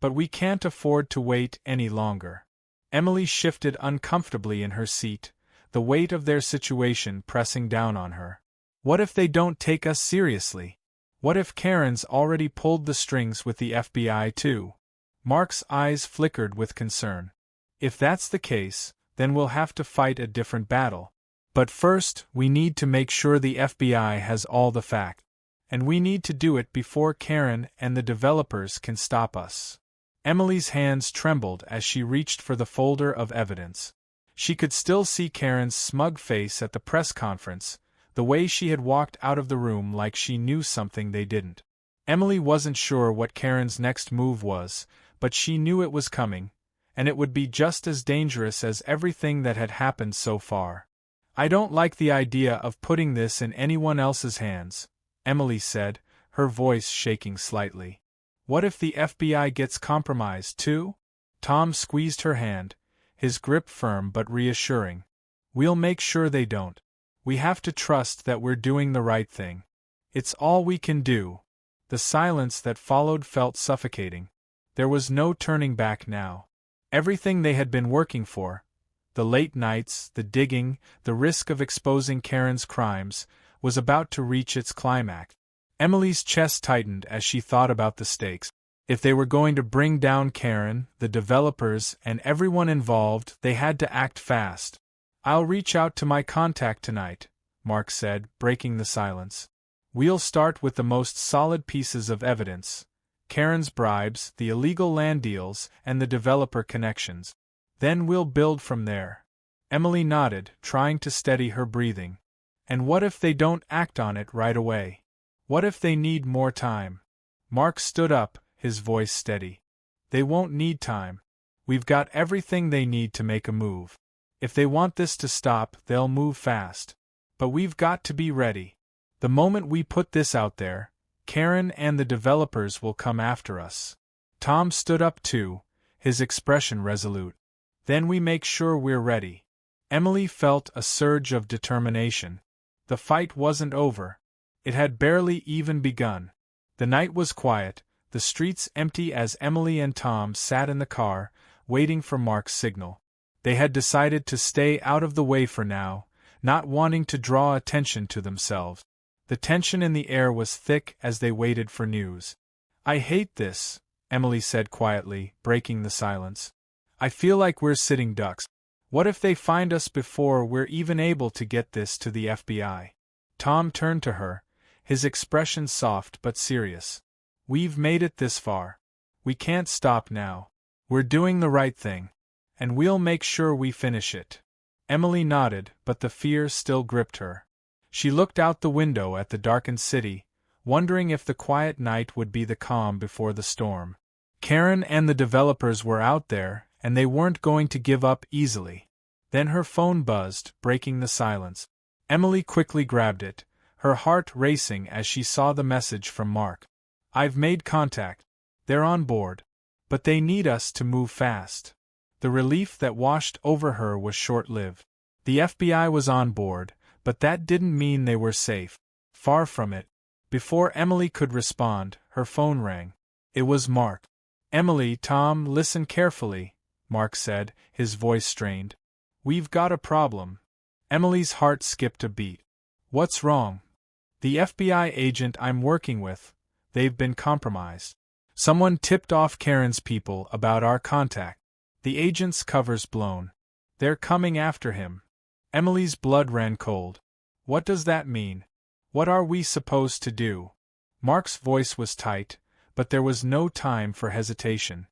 Speaker 1: But we can't afford to wait any longer. Emily shifted uncomfortably in her seat, the weight of their situation pressing down on her. What if they don't take us seriously? What if Karen's already pulled the strings with the FBI too? Mark's eyes flickered with concern. If that's the case, then we'll have to fight a different battle. But first, we need to make sure the FBI has all the facts. And we need to do it before Karen and the developers can stop us. Emily's hands trembled as she reached for the folder of evidence. She could still see Karen's smug face at the press conference, the way she had walked out of the room like she knew something they didn't. Emily wasn't sure what Karen's next move was, but she knew it was coming, and it would be just as dangerous as everything that had happened so far. I don't like the idea of putting this in anyone else's hands, Emily said, her voice shaking slightly. What if the FBI gets compromised too? Tom squeezed her hand, his grip firm but reassuring. We'll make sure they don't. We have to trust that we're doing the right thing. It's all we can do. The silence that followed felt suffocating. There was no turning back now. Everything they had been working for, the late nights, the digging, the risk of exposing Karen's crimes, was about to reach its climax. Emily's chest tightened as she thought about the stakes. If they were going to bring down Karen, the developers, and everyone involved, they had to act fast. I'll reach out to my contact tonight, Mark said, breaking the silence. We'll start with the most solid pieces of evidence: Karen's bribes, the illegal land deals, and the developer connections. Then we'll build from there. Emily nodded, trying to steady her breathing. And what if they don't act on it right away? What if they need more time? Mark stood up, his voice steady. They won't need time. We've got everything they need to make a move. If they want this to stop, they'll move fast. But we've got to be ready. The moment we put this out there, Karen and the developers will come after us. Tom stood up too, his expression resolute. Then we make sure we're ready. Emily felt a surge of determination. The fight wasn't over. It had barely even begun. The night was quiet, the streets empty as Emily and Tom sat in the car, waiting for Mark's signal. They had decided to stay out of the way for now, not wanting to draw attention to themselves. The tension in the air was thick as they waited for news. "I hate this," Emily said quietly, breaking the silence. "I feel like we're sitting ducks. What if they find us before we're even able to get this to the FBI?" Tom turned to her, his expression soft but serious. "We've made it this far. We can't stop now. We're doing the right thing. And we'll make sure we finish it." Emily nodded, but the fear still gripped her. She looked out the window at the darkened city, wondering if the quiet night would be the calm before the storm. Karen and the developers were out there, and they weren't going to give up easily. Then her phone buzzed, breaking the silence. Emily quickly grabbed it, her heart racing as she saw the message from Mark. "I've made contact. They're on board. But they need us to move fast." The relief that washed over her was short-lived. The FBI was on board, but that didn't mean they were safe. Far from it. Before Emily could respond, her phone rang. It was Mark. "Emily, Tom, listen carefully," Mark said, his voice strained. "We've got a problem." Emily's heart skipped a beat. "What's wrong?" "The FBI agent I'm working with, they've been compromised. Someone tipped off Karen's people about our contact. The agent's cover's blown. They're coming after him." Emily's blood ran cold. "What does that mean? What are we supposed to do?" Mark's voice was tight, but there was no time for hesitation.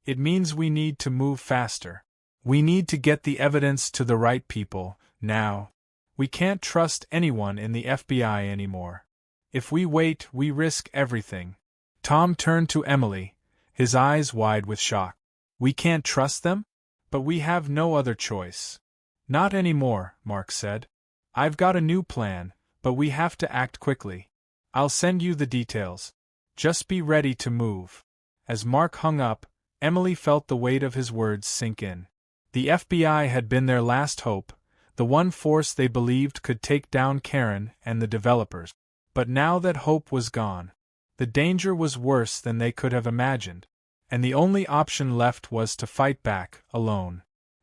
Speaker 1: "It means we need to move faster. We need to get the evidence to the right people, now. We can't trust anyone in the FBI anymore. If we wait, we risk everything." Tom turned to Emily, his eyes wide with shock. "We can't trust them? But we have no other choice." "Not anymore," Mark said. "I've got a new plan, but we have to act quickly. I'll send you the details. Just be ready to move." As Mark hung up, Emily felt the weight of his words sink in. The FBI had been their last hope, the one force they believed could take down Karen and the developers. But now that hope was gone. The danger was worse than they could have imagined, and the only option left was to fight back, alone.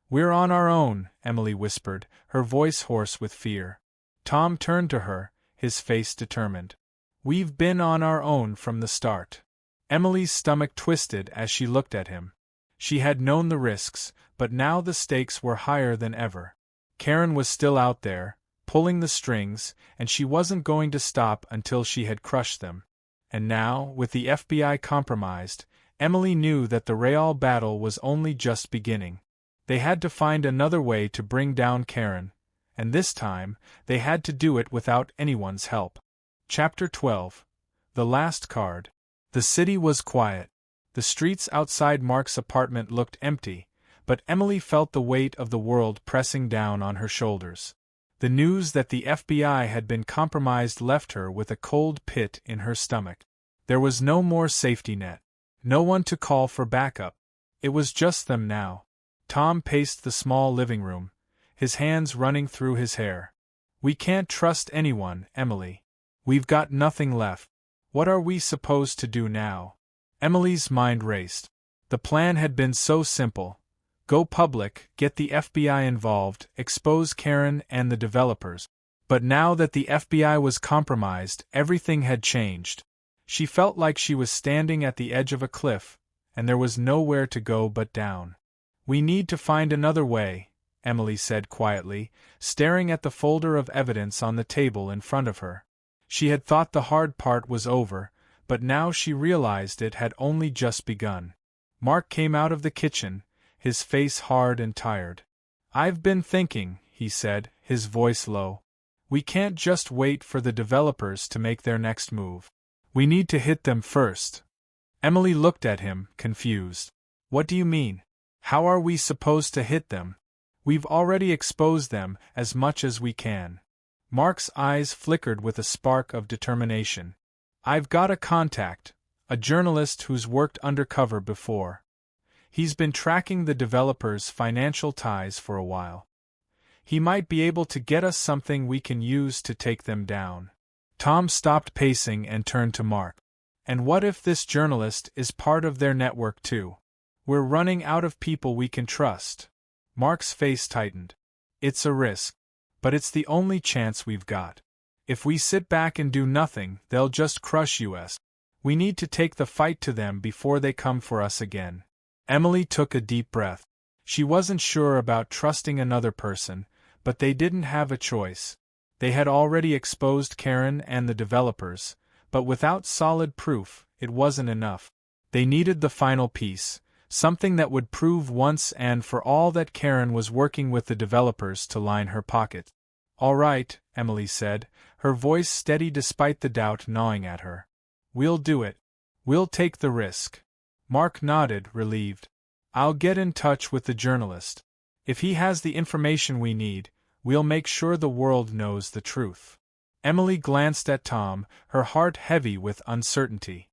Speaker 1: "We're on our own," Emily whispered, her voice hoarse with fear. Tom turned to her, his face determined. "We've been on our own from the start." Emily's stomach twisted as she looked at him. She had known the risks, but now the stakes were higher than ever. Karen was still out there, pulling the strings, and she wasn't going to stop until she had crushed them. And now, with the FBI compromised, Emily knew that the real battle was only just beginning. They had to find another way to bring down Karen, and this time, they had to do it without anyone's help. Chapter 12. The Last Card. The city was quiet. The streets outside Mark's apartment looked empty, but Emily felt the weight of the world pressing down on her shoulders. The news that the FBI had been compromised left her with a cold pit in her stomach. There was no more safety net. No one to call for backup. It was just them now. Tom paced the small living room, his hands running through his hair. "We can't trust anyone, Emily. We've got nothing left. What are we supposed to do now?" Emily's mind raced. The plan had been so simple. Go public, get the FBI involved, expose Karen and the developers. But now that the FBI was compromised, everything had changed. She felt like she was standing at the edge of a cliff, and there was nowhere to go but down. "We need to find another way," Emily said quietly, staring at the folder of evidence on the table in front of her. She had thought the hard part was over, but now she realized it had only just begun. Mark came out of the kitchen, his face hard and tired. "I've been thinking," he said, his voice low. "We can't just wait for the developers to make their next move. We need to hit them first." Emily looked at him, confused. "What do you mean? How are we supposed to hit them? We've already exposed them as much as we can." Mark's eyes flickered with a spark of determination. "I've got a contact, a journalist who's worked undercover before. He's been tracking the developers' financial ties for a while. He might be able to get us something we can use to take them down." Tom stopped pacing and turned to Mark. "And what if this journalist is part of their network too? We're running out of people we can trust." Mark's face tightened. "It's a risk. But it's the only chance we've got. If we sit back and do nothing, they'll just crush us. We need to take the fight to them before they come for us again. Emily took a deep breath. She wasn't sure about trusting another person, but they didn't have a choice. They had already exposed Karen and the developers, but without solid proof, it wasn't enough. They needed the final piece, something that would prove once and for all that Karen was working with the developers to line her pocket. "All right," Emily said, her voice steady despite the doubt gnawing at her. "We'll do it. We'll take the risk." Mark nodded, relieved. "I'll get in touch with the journalist. If he has the information we need, we'll make sure the world knows the truth." Emily glanced at Tom, her heart heavy with uncertainty.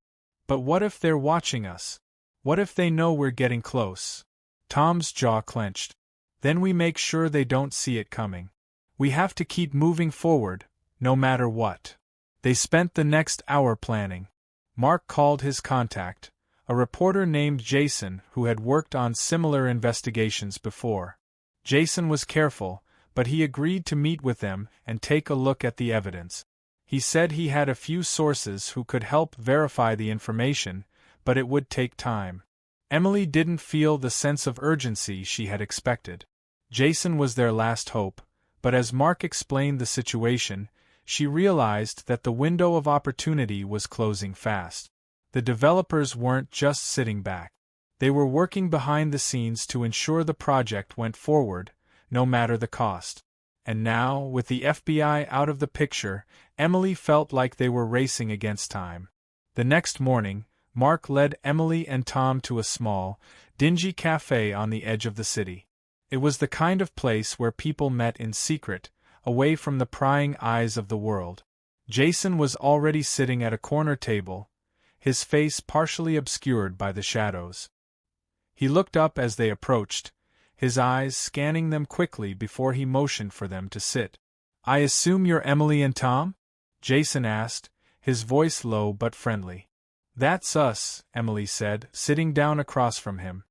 Speaker 1: "But what if they're watching us? What if they know we're getting close?" Tom's jaw clenched. "Then we make sure they don't see it coming. We have to keep moving forward, no matter what." They spent the next hour planning. Mark called his contact, a reporter named Jason who had worked on similar investigations before. Jason was careful, but he agreed to meet with them and take a look at the evidence. He said he had a few sources who could help verify the information, but it would take time. Emily didn't feel the sense of urgency she had expected. Jason was their last hope, but as Mark explained the situation, she realized that the window of opportunity was closing fast. The developers weren't just sitting back. They were working behind the scenes to ensure the project went forward, no matter the cost. And now, with the FBI out of the picture, Emily felt like they were racing against time. The next morning, Mark led Emily and Tom to a small, dingy cafe on the edge of the city. It was the kind of place where people met in secret, away from the prying eyes of the world. Jason was already sitting at a corner table, his face partially obscured by the shadows. He looked up as they approached, his eyes scanning them quickly before he motioned for them to sit. "I assume you're Emily and Tom?" Jason asked, his voice low but friendly. "That's us," Emily said, sitting down across from him.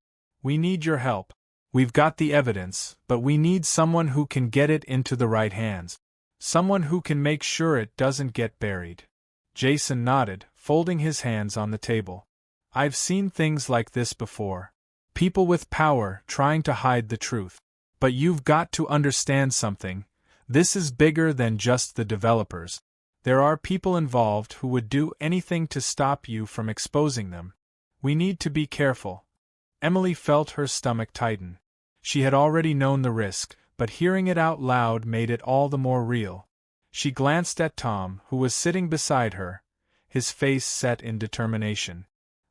Speaker 1: "We need your help. We've got the evidence, but we need someone who can get it into the right hands. Someone who can make sure it doesn't get buried." Jason nodded, folding his hands on the table. "I've seen things like this before. People with power trying to hide the truth. But you've got to understand something. This is bigger than just the developers. There are people involved who would do anything to stop you from exposing them. We need to be careful." Emily felt her stomach tighten. She had already known the risk, but hearing it out loud made it all the more real. She glanced at Tom, who was sitting beside her, his face set in determination.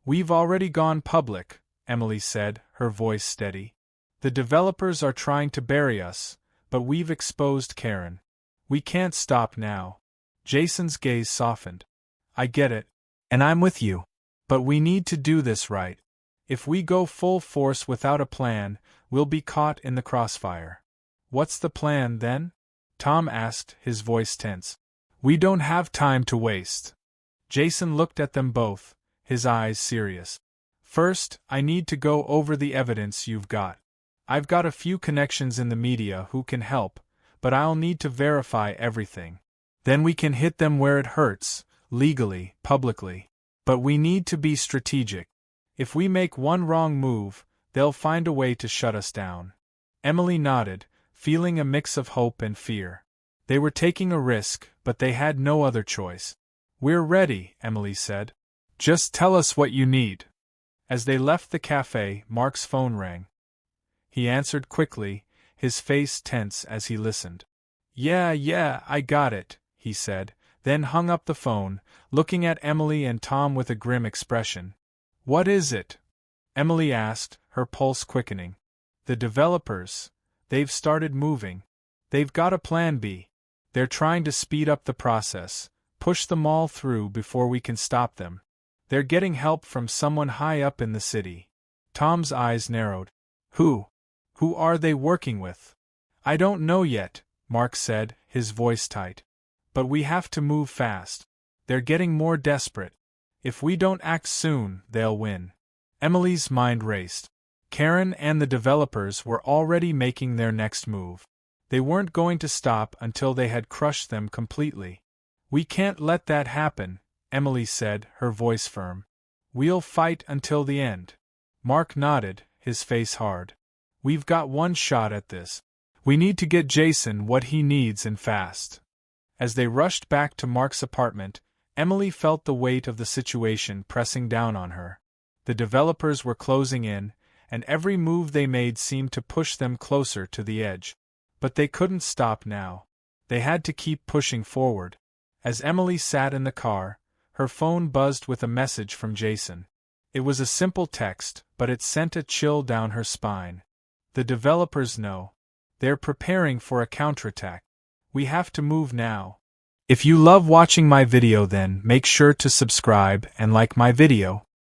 Speaker 1: "We've already gone public," Emily said, her voice steady. "The developers are trying to bury us, but we've exposed Karen. We can't stop now." Jason's gaze softened. "I get it. And I'm with you. But we need to do this right. If we go full force without a plan, we'll be caught in the crossfire." "What's the plan, then?" Tom asked, his voice tense. "We don't have time to waste." Jason looked at them both, his eyes serious. "First, I need to go over the evidence you've got. I've got a few connections in the media who can help, but I'll need to verify everything. Then we can hit them where it hurts, legally, publicly. But we need to be strategic. If we make one wrong move, they'll find a way to shut us down." Emily nodded, feeling a mix of hope and fear. They were taking a risk, but they had no other choice. "We're ready," Emily said. "Just tell us what you need." As they left the cafe, Mark's phone rang. He answered quickly, his face tense as he listened. Yeah, I got it," he said, then hung up the phone, looking at Emily and Tom with a grim expression. "What is it?" Emily asked, her pulse quickening. "The developers. They've started moving. They've got a plan B. They're trying to speed up the process, push them all through before we can stop them. They're getting help from someone high up in the city." Tom's eyes narrowed. Who? Who are they working with?" "I don't know yet," Mark said, his voice tight. "But we have to move fast. They're getting more desperate. If we don't act soon, they'll win." Emily's mind raced. Karen and the developers were already making their next move. They weren't going to stop until they had crushed them completely. We can't let that happen, Emily said, her voice firm. We'll fight until the end. Mark nodded, his face hard. We've got one shot at this. We need to get Jason what he needs and fast. As they rushed back to Mark's apartment, Emily felt the weight of the situation pressing down on her. The developers were closing in, and every move they made seemed to push them closer to the edge. But they couldn't stop now. They had to keep pushing forward. As Emily sat in the car, her phone buzzed with a message from Jason. It was a simple text, but it sent a chill down her spine. The developers know. They're preparing for a counterattack. We have to move now. If you love watching my video, then make sure to subscribe and like my video.